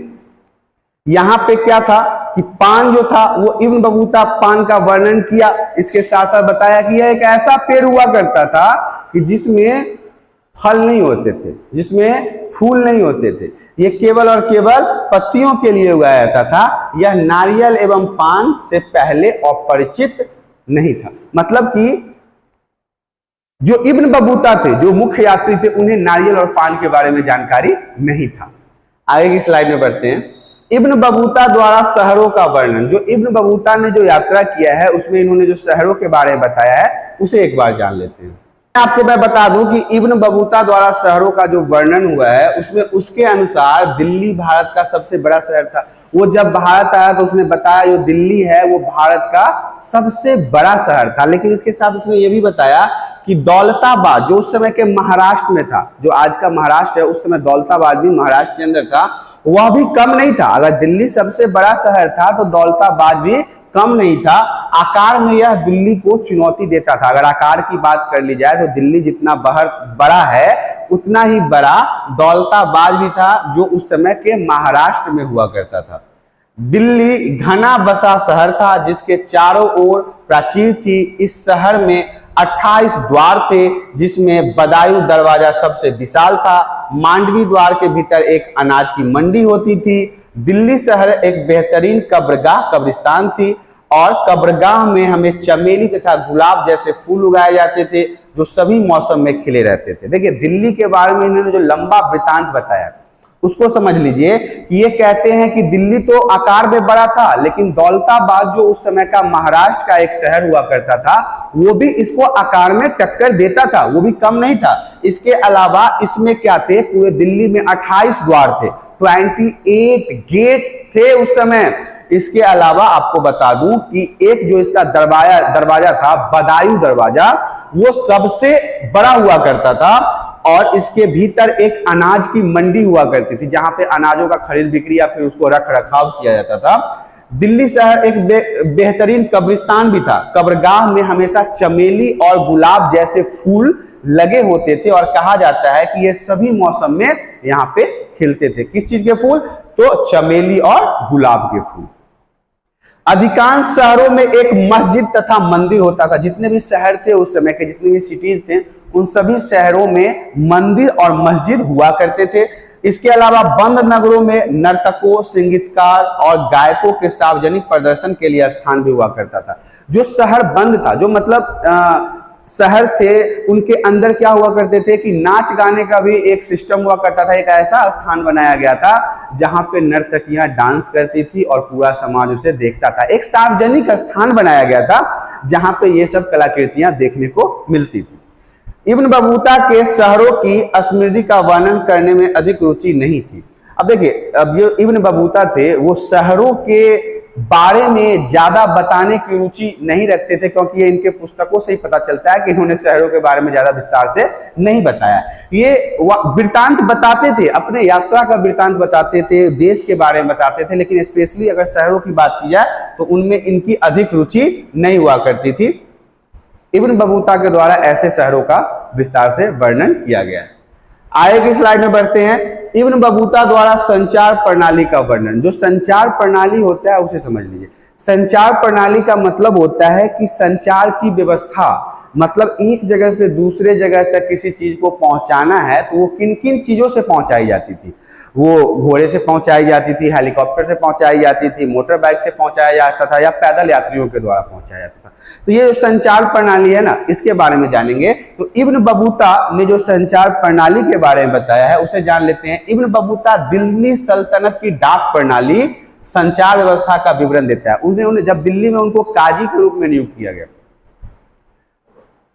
यहाँ पे क्या था कि पान जो था वो इब्न बतूता पान का वर्णन किया, इसके साथ साथ बताया कि यह एक ऐसा पेड़ हुआ करता था कि जिसमें फल नहीं होते थे, जिसमें फूल नहीं होते थे, ये केवल और केवल पत्तियों के लिए उगाया जाता था, यह नारियल एवं पान से पहले अपरिचित नहीं था। मतलब कि जो इब्न बतूता थे, जो मुख्य यात्री थे, उन्हें नारियल और पान के बारे में जानकारी नहीं था। आगे की स्लाइड में बढ़ते हैं। इब्न बतूता द्वारा शहरों का वर्णन, जो इब्न बतूता ने जो यात्रा किया है उसमें इन्होंने जो शहरों के बारे में बताया है उसे एक बार जान लेते हैं। आपको मैं बता दूं कि इब्न बतूता द्वारा शहरों का जो वर्णन हुआ है उसमें उसके अनुसार दिल्ली भारत का सबसे बड़ा शहर था। वो जब भारत आया तो उसने बताया जो दिल्ली है वो भारत का सबसे बड़ा शहर था, लेकिन इसके साथ उसने ये भी बताया कि दौलताबाद जो उस समय के महाराष्ट्र में था, जो आज का महाराष्ट्र है उस समय दौलताबाद भी महाराष्ट्र के अंदर था, वह भी कम नहीं था। अगर दिल्ली सबसे बड़ा शहर था तो दौलताबाद भी कम नहीं था। आकार में यह दिल्ली को चुनौती देता था। अगर आकार की बात कर ली जाए तो दिल्ली जितना बड़ा है उतना ही बड़ा दौलताबाद भी था, जो उस समय के महाराष्ट्र में हुआ करता था। दिल्ली घना बसा शहर था जिसके चारों ओर प्राचीर थी। इस शहर में 28 द्वार थे, जिसमें बदायूं दरवाजा सबसे विशाल था। मांडवी द्वार के भीतर एक अनाज की मंडी होती थी। दिल्ली शहर एक बेहतरीन कब्रिस्तान थी और कब्रगाह में हमें चमेली तथा गुलाब जैसे फूल उगाए जाते थे जो सभी मौसम में खिले रहते थे। देखिए दिल्ली के बारे में इन्होंने जो लंबा वृतांत बताया उसको समझ लीजिए कि ये कहते हैं कि दिल्ली तो आकार में बड़ा था, लेकिन दौलताबाद जो उस समय का महाराष्ट्र का एक शहर हुआ करता था वो भी इसको आकार में टक्कर देता था, वो भी कम नहीं था। इसके अलावा इसमें क्या थे, पूरे दिल्ली में 28 द्वार थे, 28 गेट थे उस समय। इसके अलावा आपको बता दूं कि एक जो इसका दरवाजा था बदायूं दरवाजा, वो सबसे बड़ा हुआ करता था और इसके भीतर एक अनाज की मंडी हुआ करती थी जहां पे अनाजों का खरीद बिक्री या फिर उसको रख रखाव किया जाता था। दिल्ली शहर एक बेहतरीन कब्रिस्तान भी था। कब्रगाह में हमेशा चमेली और गुलाब जैसे फूल लगे होते थे और कहा जाता है कि ये सभी मौसम में यहाँ पे खिलते थे। किस चीज के फूल? तो चमेली और गुलाब के फूल। अधिकांश शहरों में एक मस्जिद तथा मंदिर होता था। जितने भी शहर थे उस समय के, जितने भी सिटीज थे, उन सभी शहरों में मंदिर और मस्जिद हुआ करते थे। इसके अलावा बंद नगरों में नर्तकों, संगीतकार और गायकों के सार्वजनिक प्रदर्शन के लिए स्थान भी हुआ करता था। जो शहर बंद था, जो मतलब शहर थे, उनके अंदर क्या हुआ करते थे कि नाच गाने का भी एक सिस्टम हुआ करता था। एक ऐसा स्थान बनाया गया था जहां पे नर्तकियां डांस करती थी और पूरा समाज उसे देखता था। एक सार्वजनिक स्थान बनाया गया था जहां पे ये सब कलाकृतियां देखने को मिलती थी। इब्न बतूता के शहरों की समृद्धि का वर्णन करने में अधिक रुचि नहीं थी। अब देखिए, अब जो इब्न बतूता थे वो शहरों के बारे में ज्यादा बताने की रुचि नहीं रखते थे, क्योंकि ये इनके पुस्तकों से ही पता चलता है कि इन्होंने शहरों के बारे में ज्यादा विस्तार से नहीं बताया। ये वृत्तांत बताते थे, अपने यात्रा का वृत्तांत बताते थे, देश के बारे में बताते थे, लेकिन स्पेशली अगर शहरों की बात की जाए तो उनमें इनकी अधिक रुचि नहीं हुआ करती थी। इब्न बतूता के द्वारा ऐसे शहरों का विस्तार से वर्णन किया गया है। आगे की स्लाइड में बढ़ते हैं। इब्न बतूता द्वारा संचार प्रणाली का वर्णन। जो संचार प्रणाली होता है उसे समझ लीजिए। संचार प्रणाली का मतलब होता है कि संचार की व्यवस्था, मतलब एक जगह से दूसरे जगह तक किसी चीज को पहुंचाना है तो वो किन किन चीजों से पहुंचाई जाती थी। वो घोड़े से पहुंचाई जाती थी, हेलीकॉप्टर से पहुंचाई जाती थी, मोटर बाइक से पहुंचाया जाता था या पैदल यात्रियों के द्वारा पहुंचाया जाता था। तो ये जो संचार प्रणाली है ना, इसके बारे में जानेंगे। तो इब्न बतूता ने जो संचार प्रणाली के बारे में बताया है उसे जान लेते हैं। इब्न बतूता दिल्ली सल्तनत की डाक प्रणाली संचार व्यवस्था का विवरण देता है। उन्होंने जब दिल्ली में उनको काजी के रूप में नियुक्त किया गया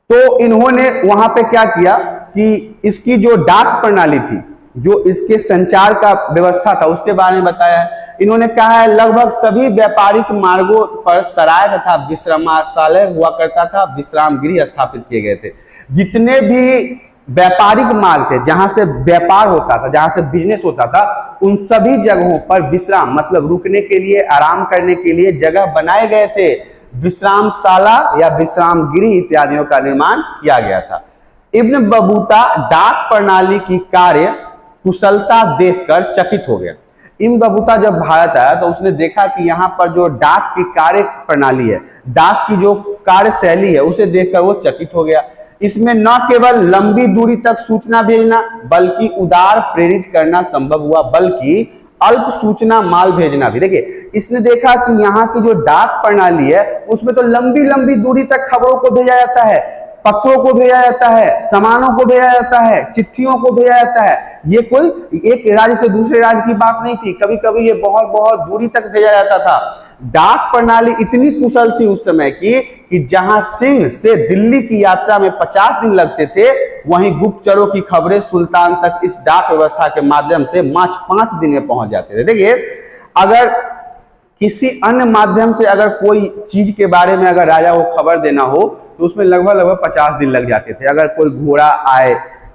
तो इन्होंने वहां पे क्या किया कि इसकी जो डाक प्रणाली थी, जो इसके संचार का व्यवस्था था, उसके बारे में बताया है। इन्होंने कहा है लगभग सभी व्यापारिक मार्गों पर सराय तथा विश्रामाशालय हुआ करता था, विश्राम गृह स्थापित किए गए थे। जितने भी व्यापारिक मार्ग थे, जहां से व्यापार होता था, जहां से बिजनेस होता था, उन सभी जगहों पर विश्राम मतलब रुकने के लिए, आराम करने के लिए जगह बनाए गए थे। विश्रामशाला या विश्राम गृह इत्यादियों का निर्माण किया गया था। इब्न बतूता डाक प्रणाली की कार्य कुशलता देखकर चकित हो गया। इब्न बतूता जब भारत आया तो उसने देखा कि यहाँ पर जो डाक की कार्य प्रणाली है, डाक की जो कार्यशैली है, उसे देखकर वो चकित हो गया। इसमें न केवल लंबी दूरी तक सूचना भेजना बल्कि उदार प्रेरित करना संभव हुआ, बल्कि अल्प सूचना माल भेजना भी। देखिए, इसने देखा कि यहाँ की जो डाक प्रणाली है उसमें तो लंबी लंबी दूरी तक खबरों को भेजा जाता है, पत्रों को भेजा जाता है, सामानों को भेजा जाता है, चिट्ठियों को भेजा जाता है। ये कोई एक राज्य से दूसरे राज्य की बात नहीं थी, कभी कभी ये बहुत बहुत दूरी तक भेजा जाता था। डाक प्रणाली इतनी कुशल थी उस समय की कि जहां सिंह से दिल्ली की यात्रा में 50 दिन लगते थे, वहीं गुप्तचरों की खबरें सुल्तान तक इस डाक व्यवस्था के माध्यम से मात्र 5 दिन में पहुंच जाते थे। देखिए, अगर किसी अन्य माध्यम से अगर कोई चीज के बारे में अगर राजा को खबर देना हो तो उसमें लगभग 50 दिन लग जाते थे। अगर कोई घोड़ा आए,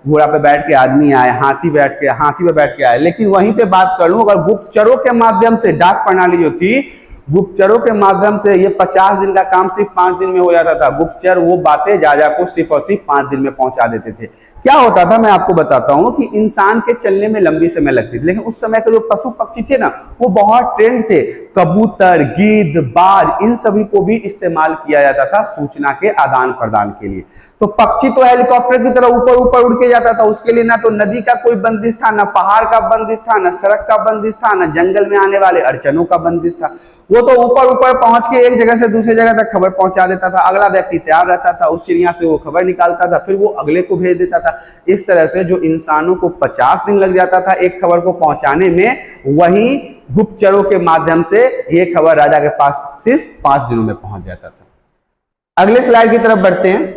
घोड़ा पे बैठ के आदमी आए, हाथी पे बैठ के आए, लेकिन वहीं पे बात कर लूं, अगर गुप्तचरों के माध्यम से डाक प्रणाली जो थी, गुप्तचरों के माध्यम से ये 50 दिन का काम सिर्फ 5 दिन में हो जाता था। गुप्तचर वो बातें राजा को सिर्फ और सिर्फ 5 दिन में पहुंचा देते थे। क्या होता था मैं आपको बताता हूं कि इंसान के चलने में लंबी समय लगती थी, लेकिन उस समय के जो पशु पक्षी थे ना, वो बहुत ट्रेंड थे। कबूतर, गिद्ध, बाज, इन सभी को भी इस्तेमाल किया जाता था सूचना के आदान प्रदान के लिए। तो पक्षी तो हेलीकॉप्टर की तरह ऊपर ऊपर उड़ के जाता था, उसके लिए ना तो नदी का कोई बंदिश था, ना पहाड़ का बंदिश था, ना सड़क का बंदिश था, ना जंगल में आने वाले अड़चनों का बंदिश था। वो तो ऊपर ऊपर पहुंच के एक जगह से दूसरी जगह तक खबर पहुंचा देता था। अगला व्यक्ति तैयार रहता था, उस चिड़िया से वो खबर निकालता था, फिर वो अगले को भेज देता था। इस तरह से जो इंसानों को 50 दिन लग जाता था एक खबर को पहुंचाने में, वहीं गुप्तचरों के माध्यम से ये खबर राजा के पास सिर्फ 5 दिनों में पहुंच जाता था। अगले स्लाइड की तरफ बढ़ते हैं।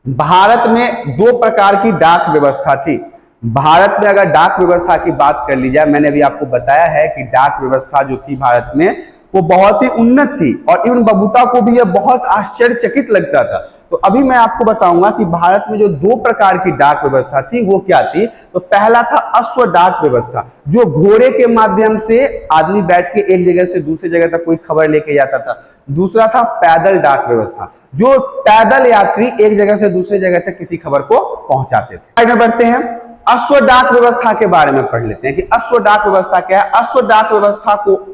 भारत में 2 प्रकार की डाक व्यवस्था थी। भारत में अगर डाक व्यवस्था की बात कर ली जाए, मैंने भी आपको बताया है कि डाक व्यवस्था जो थी भारत में वो बहुत ही उन्नत थी और इब्न बतूता को भी यह बहुत आश्चर्यचकित लगता था। तो अभी मैं आपको बताऊंगा कि भारत में जो 2 प्रकार की डाक व्यवस्था थी वो क्या थी। तो पहला था अश्व डाक व्यवस्था, जो घोड़े के माध्यम से आदमी बैठ के एक जगह से दूसरी जगह तक कोई खबर लेके जाता था। दूसरा था पैदल डाक व्यवस्था, जो पैदल यात्री एक जगह से दूसरी जगह तक किसी खबर को पहुंचाते थे। आगे बढ़ते हैं, अश्व डाक व्यवस्था के बारे में पढ़ लेते हैं कि अश्व डाक व्यवस्था क्या है। अश्व डाक व्यवस्था को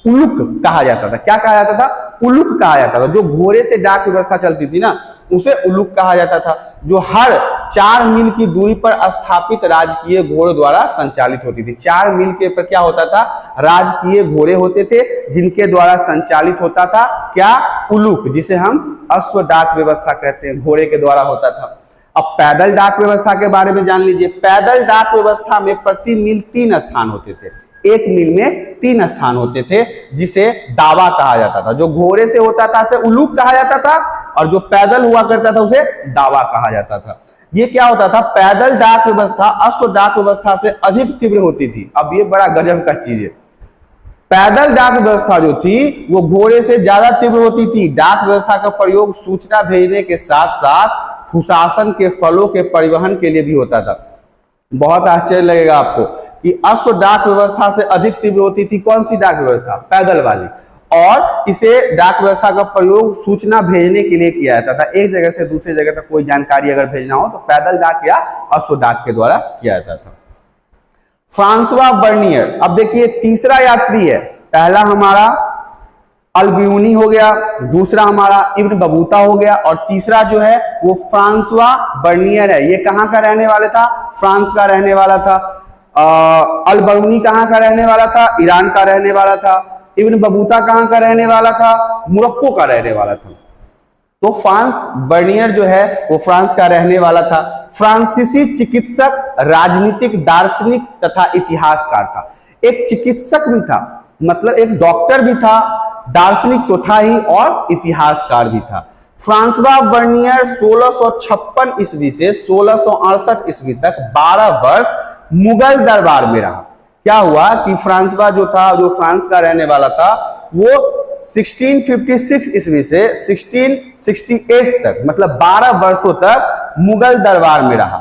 उलुक कहा जाता था। क्या कहा जाता था? उलुक कहा जाता था। जो घोड़े से डाक व्यवस्था चलती थी ना, उसे उलुक कहा जाता था, जो हर 4 मील की दूरी पर स्थापित राजकीय घोड़ों द्वारा संचालित होती थी। 4 मील के पर क्या होता था? राजकीय घोड़े होते थे जिनके द्वारा संचालित होता था क्या? उलुक, जिसे हम अश्व डाक व्यवस्था कहते हैं, घोड़े के द्वारा होता था। अब पैदल डाक व्यवस्था के बारे में जान लीजिए। पैदल डाक व्यवस्था में प्रति मील 3 स्थान होते थे। एक मील में 3 स्थान होते थे, जिसे दावा कहा जाता था। जो घोड़े से होता था उसे उलूक कहा जाता था, और जो पैदल हुआ करता था उसे दावा कहा जाता था। ये क्या होता था? पैदल डाक व्यवस्था अश्व डाक व्यवस्था से अधिक तीव्र होती थी। अब ये बड़ा गजब का चीज है। पैदल डाक व्यवस्था जो थी वो घोड़े से ज्यादा तीव्र होती थी। डाक व्यवस्था का प्रयोग सूचना भेजने के साथ साथ सुशासन के फलों के परिवहन के लिए भी होता था। बहुत आश्चर्य लगेगा आपको कि अश्व डाक व्यवस्था से अधिक तीव्र होती थी कौन सी डाक व्यवस्था? पैदल वाली। और इसे डाक व्यवस्था का प्रयोग सूचना भेजने के लिए किया जाता था। एक जगह से दूसरी जगह तक कोई जानकारी अगर भेजना हो तो पैदल डाक या अश्व डाक के द्वारा किया जाता था। फ्रांसवा बर्नियर, अब देखिए तीसरा यात्री है। पहला हमारा अल-बिरूनी हो गया, दूसरा हमारा इब्न बतूता हो गया, और तीसरा जो है वो फ्रांसवा बर्नियर है। ये कहाँ का रहने वाला था? फ्रांस का रहने वाला था। अल-बिरूनी कहाँ का रहने वाला था? ईरान का रहने वाला था। इब्न बतूता कहाँ का रहने वाला था? मोरक्को का रहने वाला था। तो फ्रांस बर्नियर जो है वो फ्रांस का रहने वाला था। फ्रांसीसी चिकित्सक, राजनीतिक, दार्शनिक तथा इतिहासकार था। एक चिकित्सक भी था, मतलब एक डॉक्टर भी था, दार्शनिक तो था ही, और इतिहासकार भी था। फ्रांसवा बर्नियर 1656 ईस्वी से 1668 ईस्वी तक 12 वर्ष मुगल दरबार में रहा। क्या हुआ कि फ्रांसवा जो था, जो फ्रांस का रहने वाला था, वो 1656 ईस्वी से 1668 तक, मतलब 12 वर्षों तक मुगल दरबार में रहा।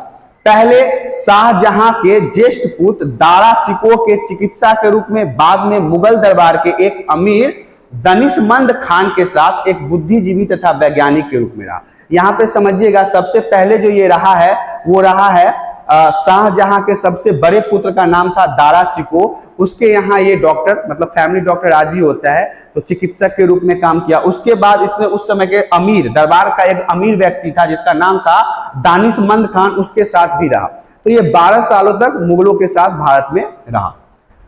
पहले शाहजहां के ज्येष्ठ पुत्र दारा शिकोह के चिकित्सा के रूप में, बाद में मुगल दरबार के एक अमीर दानिशमंद खान के साथ एक बुद्धिजीवी तथा वैज्ञानिक के रूप में रहा। यहाँ पे समझिएगा, सबसे पहले जो ये रहा है वो रहा है शाहजहां के सबसे बड़े पुत्र का नाम था दारा शिकोह। उसके यहाँ ये डॉक्टर, मतलब फैमिली डॉक्टर आज भी होता है, तो चिकित्सक के रूप में काम किया। उसके बाद इसने उस समय के अमीर, दरबार का एक अमीर व्यक्ति था जिसका नाम था दानिशमंद खान, उसके साथ भी रहा। तो ये 12 सालों तक मुगलों के साथ भारत में रहा।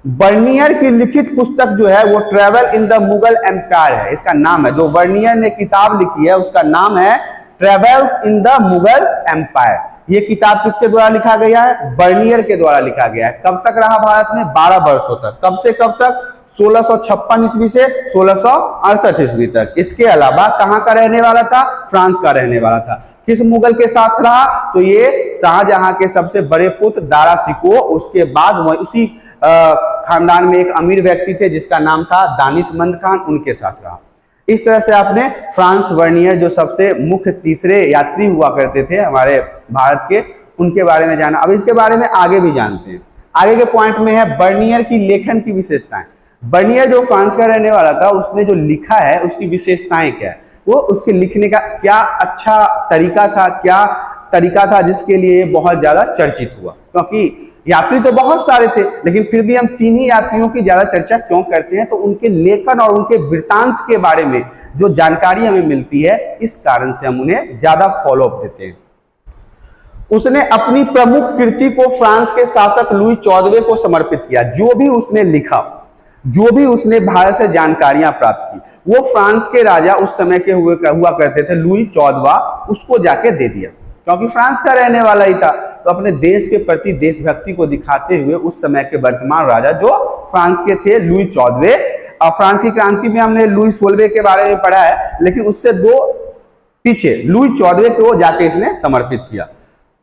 बर्नियर की लिखित पुस्तक जो है वो travel in the Mughal empire है, इसका नाम है। जो बर्नियर ने किताब लिखी है उसका नाम है travels in the Mughal empire. ये किताब किसके द्वारा लिखा गया है? बर्नियर के द्वारा लिखा गया है। कब तक रहा भारत में? 12 वर्षों तक। कब से कब तक? 1656 ईस्वी से 1668 ईस्वी तक। इसके अलावा कहां का रहने वाला था? फ्रांस का रहने वाला था। किस मुगल के साथ रहा? तो ये शाहजहां के सबसे बड़े पुत्र दारा शिकोह, उसके बाद वह उसी खानदान में एक अमीर व्यक्ति थे जिसका नाम था दानिशमंद खान, उनके साथ रहा। इस तरह से आपने फ्रांस बर्नियर, जो सबसे मुख्य तीसरे यात्री हुआ करते थे हमारे भारत के, उनके बारे में जाना। अब इसके बारे में आगे भी जानते हैं। आगे के पॉइंट में है बर्नियर की लेखन की विशेषताएं। बर्नियर जो फ्रांस का रहने वाला था, उसने जो लिखा है उसकी विशेषताएं क्या है, वो उसके लिखने का क्या अच्छा तरीका था, क्या तरीका था जिसके लिए बहुत ज्यादा चर्चित हुआ। क्योंकि यात्री तो बहुत सारे थे, लेकिन फिर भी हम 3 ही यात्रियों की ज्यादा चर्चा क्यों करते हैं? तो उनके लेखन और उनके वृत्तांत के बारे में जो जानकारी हमें मिलती है, इस कारण से हम उन्हें ज्यादा फॉलो अप देते हैं। उसने अपनी प्रमुख कृति को फ्रांस के शासक लुई 14वें को समर्पित किया। जो भी उसने लिखा, जो भी उसने भारत से जानकारियां प्राप्त की, वो फ्रांस के राजा उस समय के हुआ करते थे लुई 14वां, उसको जाके दे दिया। क्योंकि फ्रांस का रहने वाला ही था, तो अपने देश के प्रति देशभक्ति को दिखाते हुए उस समय के वर्तमान राजा जो फ्रांस के थे लुई 14वें। फ्रांस की क्रांति में हमने लुई 16वें के बारे में पढ़ा है, लेकिन उससे 2 पीछे लुई 14वें को जाके इसने समर्पित किया।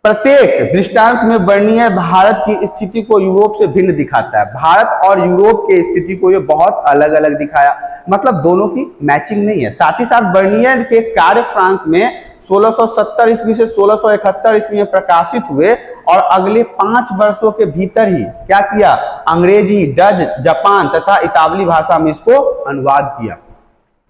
प्रत्येक दृष्टांत में बर्नियर भारत की स्थिति को यूरोप से भिन्न दिखाता है। भारत और यूरोप के स्थिति को ये बहुत अलग अलग दिखाया, मतलब दोनों की मैचिंग नहीं है। साथ ही साथ बर्नियर के कार्य फ्रांस में 1670 ईस्वी से 1671 ईस्वी में प्रकाशित हुए और अगले 5 वर्षों के भीतर ही क्या किया? अंग्रेजी, डच, जापान तथा इतालवी भाषा में इसको अनुवाद किया।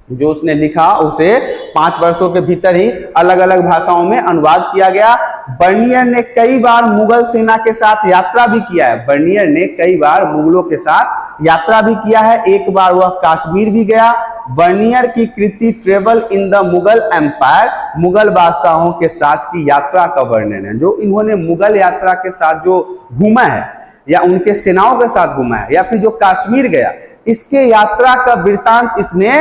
जो उसने लिखा उसे 5 वर्षों के भीतर ही अलग अलग भाषाओं में अनुवाद किया गया। बर्नियर ने कई बार मुगल सेना के साथ यात्रा भी किया है। बर्नियर ने कई बार मुगलों के साथ यात्रा भी किया है। एक बार वह कश्मीर भी गया। बर्नियर की कृति travel in the Mughal empire, Mughal बादशाहों के साथ की यात्रा का वर्णन है। जो इन्होंने मुगल यात्रा के साथ जो घूमा है, या उनके सेनाओं के साथ घूमा है, या फिर जो कश्मीर गया, इसके यात्रा का वृत्तांत इसने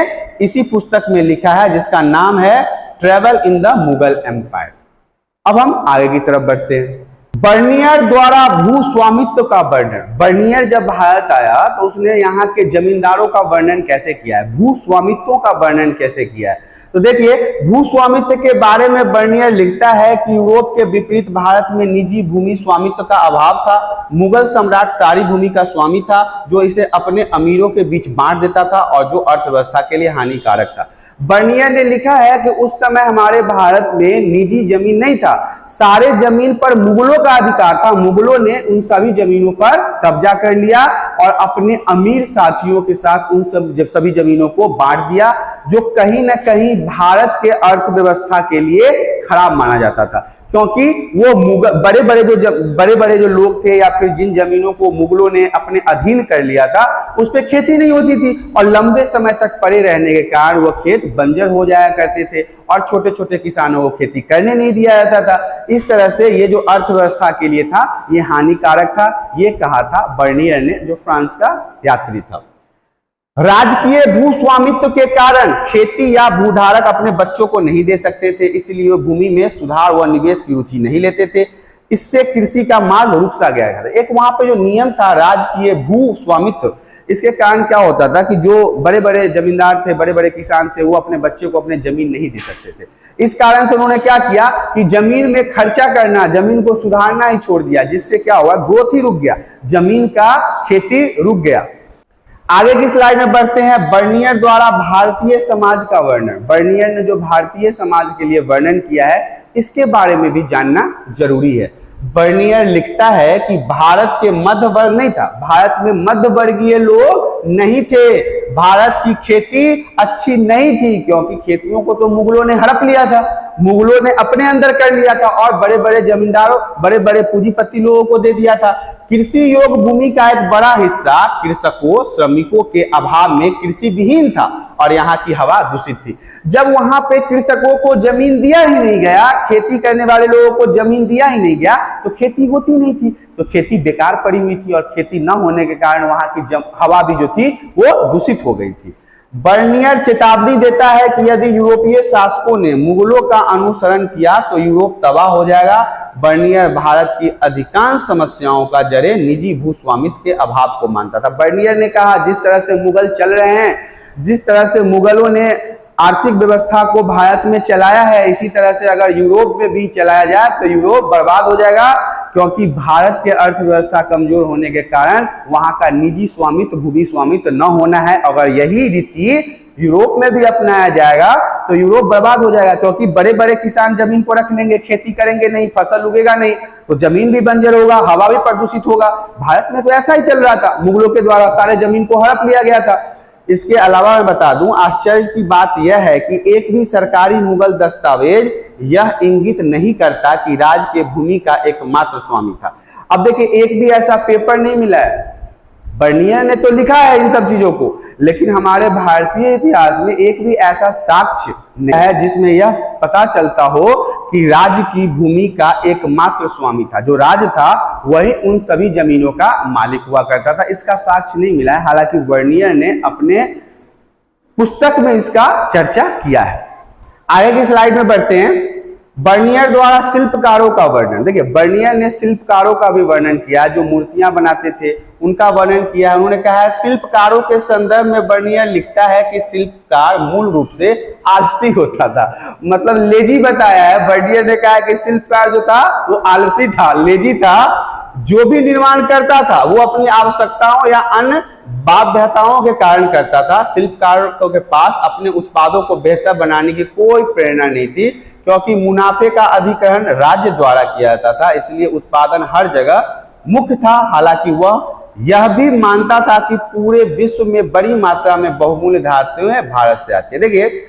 इसी पुस्तक में लिखा है जिसका नाम है travel in the Mughal empire. अब हम आगे की तरफ बढ़ते हैं। बर्नियर द्वारा भू स्वामित्व का वर्णन। बर्नियर जब भारत आया तो उसने यहाँ के जमींदारों का वर्णन कैसे किया है, भू स्वामित्वों का वर्णन कैसे किया है। तो देखिए, भू स्वामित्व के बारे में बर्नियर लिखता है कि यूरोप के विपरीत भारत में निजी भूमि स्वामित्व का अभाव था। मुगल सम्राट सारी भूमि का स्वामी था, जो इसे अपने अमीरों के बीच बांट देता था और जो अर्थव्यवस्था के लिए हानिकारक था। बर्नियर ने लिखा है कि उस समय हमारे भारत में निजी जमीन नहीं था, सारे जमीन पर मुगलों का अधिकार था। मुगलों ने उन सभी जमीनों पर कब्जा कर लिया और अपने अमीर साथियों के साथ उन सभी जमीनों को बांट दिया, जो कहीं ना कहीं भारत के अर्थव्यवस्था के लिए खराब माना जाता था। क्योंकि वो बड़े बड़े जो लोग थे, या फिर जिन जमीनों को मुगलों ने अपने अधीन कर लिया था, उस पर खेती नहीं होती थी और लंबे समय तक पड़े रहने के कारण वो खेत बंजर हो जाया करते थे और छोटे छोटे किसानों को खेती करने नहीं दिया जाता था। इस तरह से ये जो अर्थव्यवस्था के लिए था, ये हानिकारक था। ये कहा था बर्नियर ने, जो फ्रांस का यात्री था। राजकीय भू स्वामित्व के कारण खेती या भूधारक अपने बच्चों को नहीं दे सकते थे, इसलिए भूमि में सुधार व निवेश की रुचि नहीं लेते थे। इससे कृषि का मार्ग रुक सा गया था। एक वहां पे जो नियम था राजकीय भू स्वामित्व, इसके कारण क्या होता था कि जो बड़े बड़े जमींदार थे, बड़े बड़े किसान थे, वो अपने बच्चों को अपने जमीन नहीं दे सकते थे। इस कारण से उन्होंने क्या किया कि जमीन में खर्चा करना, जमीन को सुधारना ही छोड़ दिया, जिससे क्या हुआ, ग्रोथ ही रुक गया, जमीन का खेती रुक गया। आगे की स्लाइड में बढ़ते हैं। बर्नियर द्वारा भारतीय समाज का वर्णन। बर्नियर ने जो भारतीय समाज के लिए वर्णन किया है, इसके बारे में भी जानना जरूरी है। बर्नियर लिखता है कि भारत के मध्य वर्ग नहीं था, भारत में मध्य वर्गीय लोग नहीं थे, भारत की खेती अच्छी नहीं थी, क्योंकि खेतियों को तो मुगलों ने हड़प लिया था, मुगलों ने अपने अंदर कर लिया था और बड़े बड़े जमींदारों, बड़े बड़े पूंजीपति लोगों को दे दिया था। कृषि योग्य भूमि का एक बड़ा हिस्सा कृषकों, श्रमिकों के अभाव में कृषि विहीन था और यहाँ की हवा दूषित थी। जब वहां पे कृषकों को जमीन दिया ही नहीं गया, खेती करने वाले लोगों को जमीन दिया ही नहीं गया, तो खेती होती नहीं थी, तो खेती बेकार पड़ी हुई थी और खेती न होने के कारण वहां की हवा भी जो थी वो दूषित हो गई थी। बर्नियर चेतावनी देता है कि यदि यूरोपीय शासकों ने मुगलों का अनुसरण किया तो यूरोप तबाह हो जाएगा। बर्नियर भारत की अधिकांश समस्याओं का जड़ें निजी भूस्वामित्व के अभाव को मानता था। बर्नियर ने कहा, जिस तरह से मुगल चल रहे हैं, जिस तरह से मुगलों ने आर्थिक व्यवस्था को भारत में चलाया है, इसी तरह से अगर यूरोप में भी चलाया जाए तो यूरोप बर्बाद हो जाएगा, क्योंकि भारत के अर्थव्यवस्था कमजोर होने के कारण वहां का निजी स्वामित्व, भूमि स्वामित्व न होना है। अगर यही रीति यूरोप में भी अपनाया जाएगा तो यूरोप बर्बाद हो जाएगा, क्योंकि बड़े बड़े किसान जमीन को रख लेंगे, खेती करेंगे नहीं, फसल उगेगा नहीं, तो जमीन भी बंजर होगा, हवा भी प्रदूषित होगा। भारत में तो ऐसा ही चल रहा था, मुगलों के द्वारा सारे जमीन को हड़प लिया गया था। इसके अलावा मैं बता दूं, आश्चर्य की बात यह है कि एक भी सरकारी मुगल दस्तावेज यह इंगित नहीं करता कि राज के भूमि का एकमात्र स्वामी था। अब देखिए, एक भी ऐसा पेपर नहीं मिला है, बर्नियर ने तो लिखा है इन सब चीजों को, लेकिन हमारे भारतीय इतिहास में एक भी ऐसा साक्ष्य नहीं है जिसमें यह पता चलता हो कि राज्य की भूमि का एकमात्र स्वामी था। जो राज था वही उन सभी जमीनों का मालिक हुआ करता था। इसका साक्ष्य नहीं मिला है, हालांकि बर्नियर ने अपने पुस्तक में इसका चर्चा किया है। आगे की स्लाइड में बढ़ते हैं। बर्नियर द्वारा शिल्पकारों का वर्णन। देखिए, बर्नियर ने शिल्पकारों का भी वर्णन किया, जो मूर्तियां बनाते थे उनका वर्णन किया है। उन्होंने कहा है, शिल्पकारों के संदर्भ में बर्नियर लिखता है कि शिल्पकार मूल रूप से आलसी होता था, मतलब लेजी बताया है। बर्नियर ने कहा कि शिल्पकार जो था वो आलसी था, लेजी था। जो भी निर्माण करता था वो अपनी आवश्यकताओं या अन्य बाध्यताओं के कारण करता था। शिल्पकारों के पास अपने उत्पादों को बेहतर बनाने की कोई प्रेरणा नहीं थी, क्योंकि मुनाफे का अधिग्रहण राज्य द्वारा किया जाता था, इसलिए उत्पादन हर जगह मुख्य था। हालांकि वह यह भी मानता था कि पूरे विश्व में बड़ी मात्रा में बहुमूल्य धातुएं भारत से आती है। देखिए,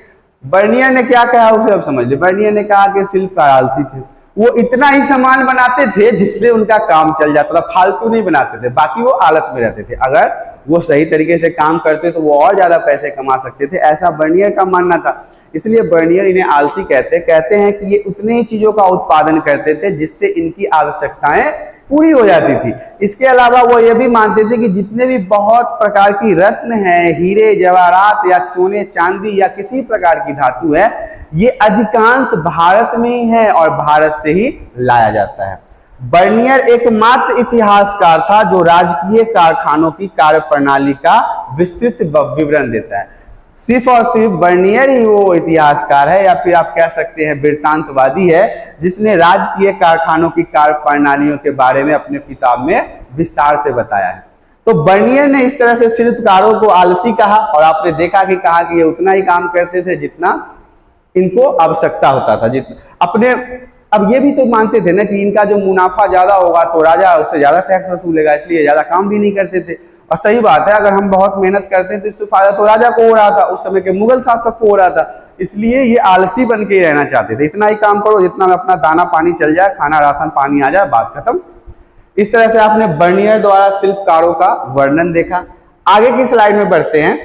बर्नियर ने क्या कहा उसे अब समझ लीजिए। बर्नियर ने कहा कि शिल्पकार आलसी थे, वो इतना ही सामान बनाते थे जिससे उनका काम चल जाता था, फालतू नहीं बनाते थे, बाकी वो आलस में रहते थे। अगर वो सही तरीके से काम करते तो वो और ज्यादा पैसे कमा सकते थे, ऐसा बर्नियर का मानना था। इसलिए बर्नियर इन्हें आलसी कहते हैं कि ये उतने ही चीजों का उत्पादन करते थे जिससे इनकी आवश्यकताएं पूरी हो जाती थी। इसके अलावा वो ये भी मानते थे कि जितने भी बहुत प्रकार की रत्न हैं, हीरे जवाहरात या सोने चांदी या किसी प्रकार की धातु है, ये अधिकांश भारत में ही है और भारत से ही लाया जाता है। बर्नियर एकमात्र इतिहासकार था जो राजकीय कारखानों की कार्यप्रणाली का विस्तृत विवरण देता है। सिर्फ और सिर्फ बर्नियर ही वो इतिहासकार है, या फिर आप कह सकते हैं वृत्तांतवादी है, जिसने राजकीय कारखानों की कार्यप्रणालियों के बारे में अपने किताब में विस्तार से बताया है। तो बर्नियर ने इस तरह से शिल्पकारों को आलसी कहा, और आपने देखा कि कहा कि ये उतना ही काम करते थे जितना इनको आवश्यकता होता था। अपने अब ये भी तो मानते थे ना कि इनका जो मुनाफा ज्यादा होगा तो राजा उससे ज्यादा टैक्स वसूलेगा, इसलिए ज्यादा काम भी नहीं करते थे। और सही बात है, अगर हम बहुत मेहनत करते हैं तो इससे फायदा तो राजा को हो रहा था, उस समय के मुगल शासक को हो रहा था। इसलिए ये आलसी बन के रहना चाहते थे, इतना ही काम करो जितना में अपना दाना पानी चल जाए, खाना राशन पानी आ जाए, बात खत्म। इस तरह से आपने बर्नियर द्वारा शिल्पकारों का वर्णन देखा। आगे की स्लाइड में बढ़ते हैं।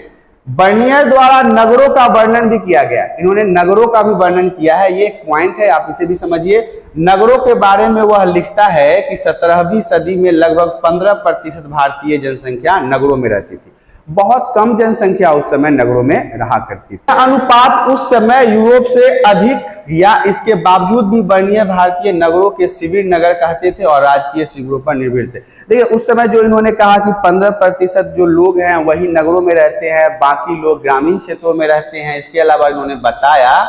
बर्नियर द्वारा नगरों का वर्णन भी किया गया। इन्होंने नगरों का भी वर्णन किया है, ये एक पॉइंट है, आप इसे भी समझिए। नगरों के बारे में वह लिखता है कि 17वीं सदी में लगभग 15% भारतीय जनसंख्या नगरों में रहती थी। बहुत कम जनसंख्या उस समय नगरों में रहा करती थी। अनुपात उस समय यूरोप से अधिक या इसके बावजूद भी वर्णीय भारतीय नगरों के शिविर नगर कहते थे और राजकीय शिविरों पर निर्भर थे। देखिए उस समय जो इन्होंने कहा कि 15% जो लोग हैं वही नगरों में रहते हैं, बाकी लोग ग्रामीण क्षेत्रों में रहते हैं। इसके अलावा इन्होंने बताया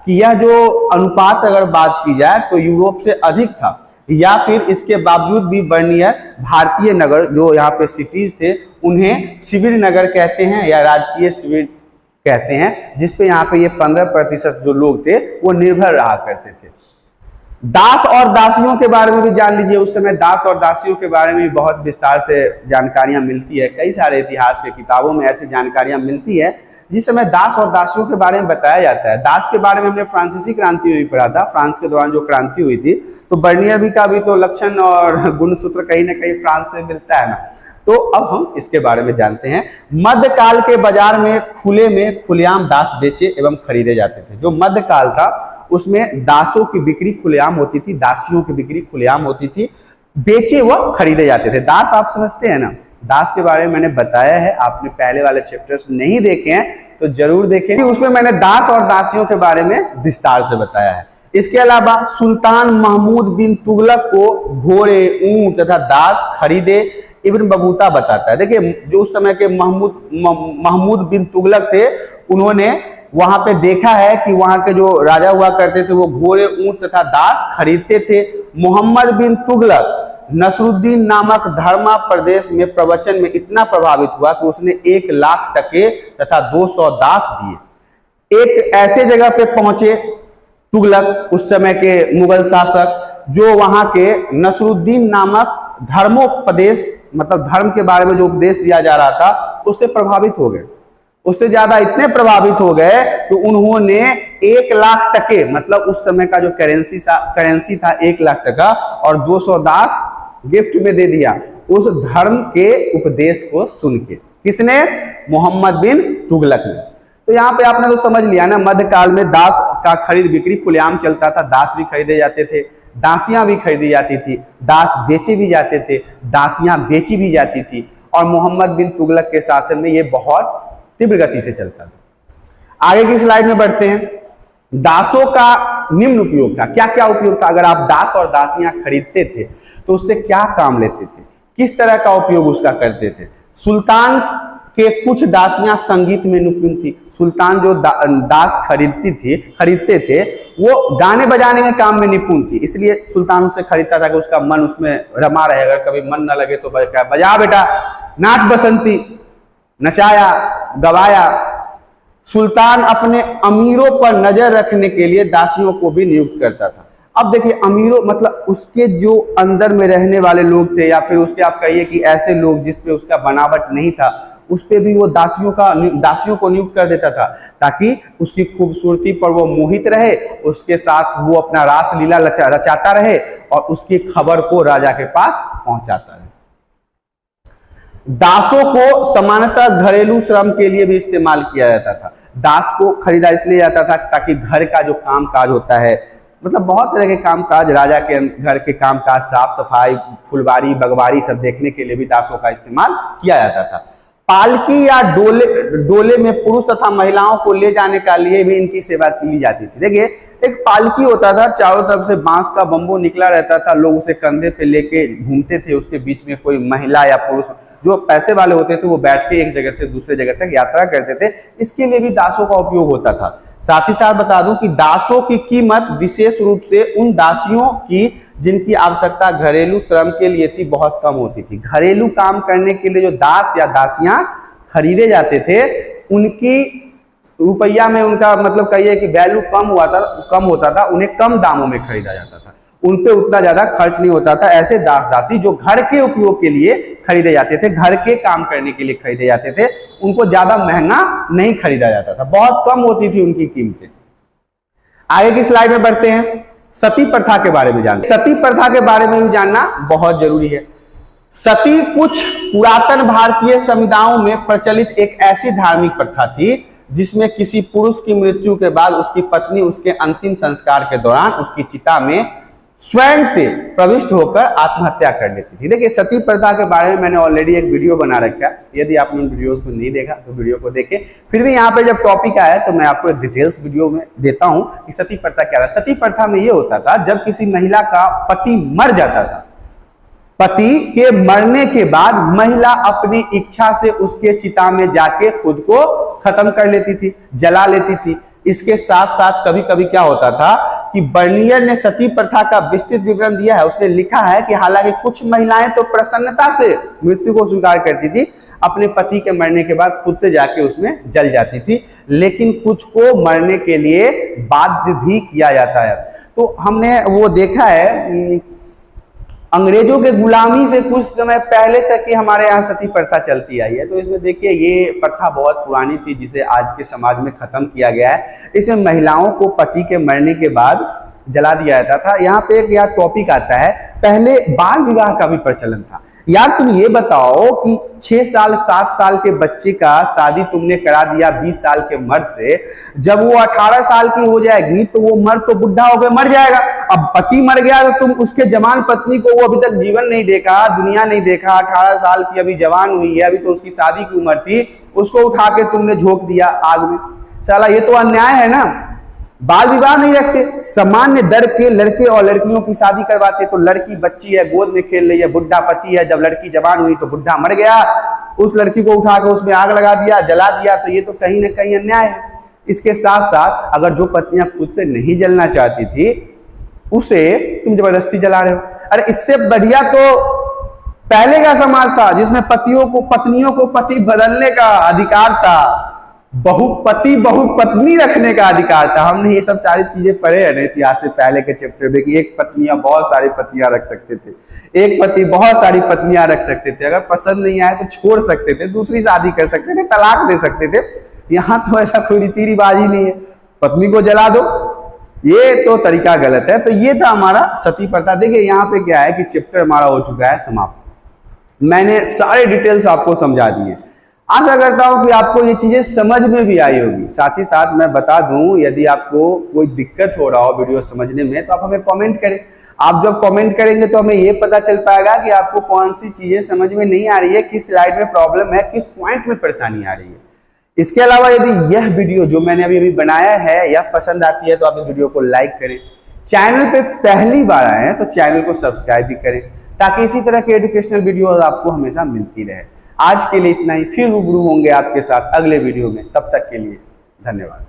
कि यह जो अनुपात अगर बात की जाए तो यूरोप से अधिक था, या फिर इसके बावजूद भी वर्णीय भारतीय नगर जो यहाँ पे सिटीज थे उन्हें शिविर नगर कहते हैं या राजकीय शिविर कहते हैं, जिसपे यहाँ पे ये 15% जो लोग थे वो निर्भर रहा करते थे। दास और दासियों के बारे में भी जान लीजिए। उस समय दास और दासियों के बारे में भी बहुत विस्तार से जानकारियां मिलती है। कई सारे इतिहास के किताबों में ऐसी जानकारियां मिलती है जिस समय दास और दासियों के बारे में बताया जाता है। दास के बारे में हमने फ्रांसीसी क्रांति में भी पढ़ा था। फ्रांस के दौरान जो क्रांति हुई थी तो बर्नियर का भी तो लक्षण और गुणसूत्र कहीं ना कहीं फ्रांस से मिलता है ना। तो अब हम इसके बारे में जानते हैं। मध्यकाल के बाजार में खुलेआम दास बेचे एवं खरीदे जाते थे। जो मध्यकाल था उसमें दासों की बिक्री खुलेआम होती थी, दासियों की बिक्री खुलेआम होती थी, बेचे व खरीदे जाते थे। दास आप समझते हैं ना, दास के बारे में मैंने बताया है। आपने पहले वाले चैप्टर्स नहीं देखे हैं तो जरूर देखें, उसमें मैंने दास और दासियों के बारे में विस्तार से बताया है। इसके अलावा सुल्तान महमूद बिन तुगलक को घोड़े, ऊंट तथा दास खरीदे इब्न बतूता बताता है। देखिए जो उस समय के महमूद बिन तुगलक थे उन्होंने वहां पे देखा है कि वहां के जो राजा हुआ करते थे वो घोड़े, ऊंट तथा दास खरीदते थे। मोहम्मद बिन तुगलक नसरुद्दीन नामक धर्मा प्रदेश में प्रवचन में इतना प्रभावित हुआ कि उसने 1 लाख टके तथा 200 दास दिए। एक ऐसे जगह पे पहुंचे तुगलक, उस समय के मुगल शासक, जो वहां के नसरुद्दीन नामक धर्मोपदेश मतलब धर्म के बारे में जो उपदेश दिया जा रहा था उससे प्रभावित हो गए। उससे ज्यादा इतने प्रभावित हो गए कि उन्होंने 1 लाख टके मतलब उस समय का जो करेंसी था 1 लाख टका और 200 दास गिफ्ट में दे दिया उस धर्म के उपदेश को सुन के। किसने? मोहम्मद बिन तुगलक ने। तो यहाँ पे आपने तो समझ लिया ना, मध्यकाल में दास का खरीद बिक्री खुलेआम चलता था। दास भी खरीदे जाते थे, दासियां भी खरीदी जाती थी, दास बेचे भी जाते थे, दासियां बेची भी जाती थी। और मोहम्मद बिन तुगलक के शासन में ये बहुत तीव्र गति से चलता था। आगे की स्लाइड में बढ़ते हैं। दासों का निम्न उपयोग था। क्या क्या उपयोग था? अगर आप दास और दासियां खरीदते थे तो उससे क्या काम लेते थे, किस तरह का उपयोग उसका करते थे? सुल्तान के कुछ दासियां संगीत में निपुण थी। सुल्तान जो दास खरीदते थे वो गाने बजाने के काम में निपुण थी, इसलिए सुल्तान उससे खरीदता था कि उसका मन उसमें रमा रहे। अगर कभी मन न लगे तो बजा बेटा, नाच बसंती, नचाया गवाया। सुल्तान अपने अमीरों पर नजर रखने के लिए दासियों को भी नियुक्त करता था। अब देखिए अमीरों मतलब उसके जो अंदर में रहने वाले लोग थे या फिर उसके आप कहिए कि ऐसे लोग जिसपे उसका बनावट नहीं था उस पे भी वो दासियों को नियुक्त कर देता था ताकि उसकी खूबसूरती पर वो मोहित रहे, उसके साथ वो अपना रासलीला रचाता रहे और उसकी खबर को राजा के पास पहुंचाता रहे। दासों को सामान्यतः घरेलू श्रम के लिए भी इस्तेमाल किया जाता था। दास को खरीदा इसलिए जाता था ताकि घर का जो काम काज होता है, मतलब बहुत तरह के काम काज, राजा के घर के काम काज, साफ सफाई, फुलवारी बगवारी सब देखने के लिए भी दासों का इस्तेमाल किया जाता था। पालकी या डोले में पुरुष तथा महिलाओं को ले जाने के लिए भी इनकी सेवा ली जाती थी। देखिए एक पालकी होता था, चारों तरफ से बांस का बम्बू निकला रहता था, लोग उसे कंधे पे लेके घूमते थे, उसके बीच में कोई महिला या पुरुष जो पैसे वाले होते थे वो बैठ के एक जगह से दूसरे जगह तक यात्रा करते थे। इसके लिए भी दासों का उपयोग होता था। साथ ही साथ बता दूं कि दासों की कीमत विशेष रूप से उन दासियों की जिनकी आवश्यकता घरेलू श्रम के लिए थी बहुत कम होती थी। घरेलू काम करने के लिए जो दास या दासियां खरीदे जाते थे उनकी रुपया में उनका मतलब कहिए कि वैल्यू कम होता था, उन्हें कम दामों में खरीदा जाता था, उन पे उतना ज्यादा खर्च नहीं होता था। ऐसे दास दासी जो घर के उपयोग के लिए खरीदे जाते थे, घर के काम करने के लिए खरीदे जाते थे, उनको ज्यादा महंगा नहीं खरीदा जाता था, बहुत कम होती थी उनकी कीमतें। आगे की स्लाइड में बढ़ते हैं। सती प्रथा के बारे में जानते हैं। सती प्रथा के बारे में भी जानना बहुत जरूरी है। सती कुछ पुरातन भारतीय समुदायों में प्रचलित एक ऐसी धार्मिक प्रथा थी जिसमें किसी पुरुष की मृत्यु के बाद उसकी पत्नी उसके अंतिम संस्कार के दौरान उसकी चिता में स्वयं से प्रविष्ट होकर आत्महत्या कर लेती थी। देखिए सती प्रथा के बारे में मैंने ऑलरेडी एक वीडियो बना रखा है, यदि आपने उन वीडियोस को नहीं देखा तो वीडियो को देखें। फिर भी यहाँ पे जब टॉपिक आया तो मैं आपको एक डिटेल्स वीडियो में देता हूँ कि सती प्रथा क्या है। सती प्रथा में ये होता था जब किसी महिला का पति मर जाता था, पति के मरने के बाद महिला अपनी इच्छा से उसके चिता में जाके खुद को खत्म कर लेती थी, जला लेती थी। इसके साथ साथ कभी कभी क्या होता था कि बर्नियर ने सती प्रथा का विस्तृत विवरण दिया है। उसने लिखा है कि हालांकि कुछ महिलाएं तो प्रसन्नता से मृत्यु को स्वीकार करती थी, अपने पति के मरने के बाद खुद से जाके उसमें जल जाती थी, लेकिन कुछ को मरने के लिए बाध्य भी किया जाता है। तो हमने वो देखा है अंग्रेजों के गुलामी से कुछ समय पहले तक ही हमारे यहाँ सती प्रथा चलती आई है। तो इसमें देखिए ये प्रथा बहुत पुरानी थी जिसे आज के समाज में खत्म किया गया है। इसमें महिलाओं को पति के मरने के बाद जला दिया जाता था। यहाँ पे एक यार टॉपिक आता है, पहले बाल विवाह का भी प्रचलन था। यार तुम ये बताओ कि 6 साल 7 साल के बच्चे का शादी तुमने करा दिया 20 साल के मर्द से, जब वो 18 साल की हो जाएगी तो वो मर्द तो बुढ़ा होकर मर जाएगा। अब पति मर गया तो तुम उसके जवान पत्नी को, वो अभी तक जीवन नहीं देखा, दुनिया नहीं देखा, 18 साल की अभी जवान हुई है, अभी तो उसकी शादी की उम्र थी, उसको उठा के तुमने झोंक दिया आग में। साला ये तो अन्याय है ना। बाल विवाह नहीं रखते, सामान्य दर के लड़के और लड़कियों की शादी करवाते। तो लड़की बच्ची है, गोद में खेल रही है, बुढ़ा पति है, जब लड़की जवान हुई तो बुढ़ा मर गया, उस लड़की को उठाकर उसमें आग लगा दिया, जला दिया। तो ये तो कहीं ना कहीं अन्याय है। इसके साथ साथ अगर जो पत्नियां खुद से नहीं जलना चाहती थी उसे तुम जबरदस्ती जला रहे हो। अरे इससे बढ़िया तो पहले का समाज था जिसमें पत्नियों को पति बदलने का अधिकार था, बहुपति बहुपत्नी रखने का अधिकार था। हमने ये सब सारी चीजें पढ़े हैं इतिहास से पहले के चैप्टर में कि एक पत्नियां बहुत सारी पत्नियां रख सकते थे, एक पति बहुत सारी पत्नियां रख सकते थे, अगर पसंद नहीं आए तो छोड़ सकते थे, दूसरी शादी कर सकते थे, तलाक दे सकते थे। यहाँ तो ऐसा कोई रीति रिवाज ही नहीं है, पत्नी को जला दो, ये तो तरीका गलत है। तो ये था हमारा सती प्रथा। देखिए यहाँ पे क्या है कि चैप्टर हमारा हो चुका है समाप्त। मैंने सारे डिटेल्स आपको समझा दिए। आशा करता हूं कि आपको ये चीजें समझ में भी आई होगी। साथ ही साथ मैं बता दूं, यदि आपको कोई दिक्कत हो रहा हो वीडियो समझने में तो आप हमें कमेंट करें। आप जब कमेंट करेंगे तो हमें ये पता चल पाएगा कि आपको कौन सी चीजें समझ में नहीं आ रही है, किस स्लाइड में प्रॉब्लम है, किस पॉइंट में परेशानी आ रही है। इसके अलावा यदि यह वीडियो जो मैंने अभी बनाया है यह पसंद आती है तो आप इस वीडियो को लाइक करें। चैनल पे पहली बार आए हैं तो चैनल को सब्सक्राइब भी करें ताकि इसी तरह के एजुकेशनल वीडियो आपको हमेशा मिलती रहे। आज के लिए इतना ही, फिर रूबरू होंगे आपके साथ अगले वीडियो में। तब तक के लिए धन्यवाद।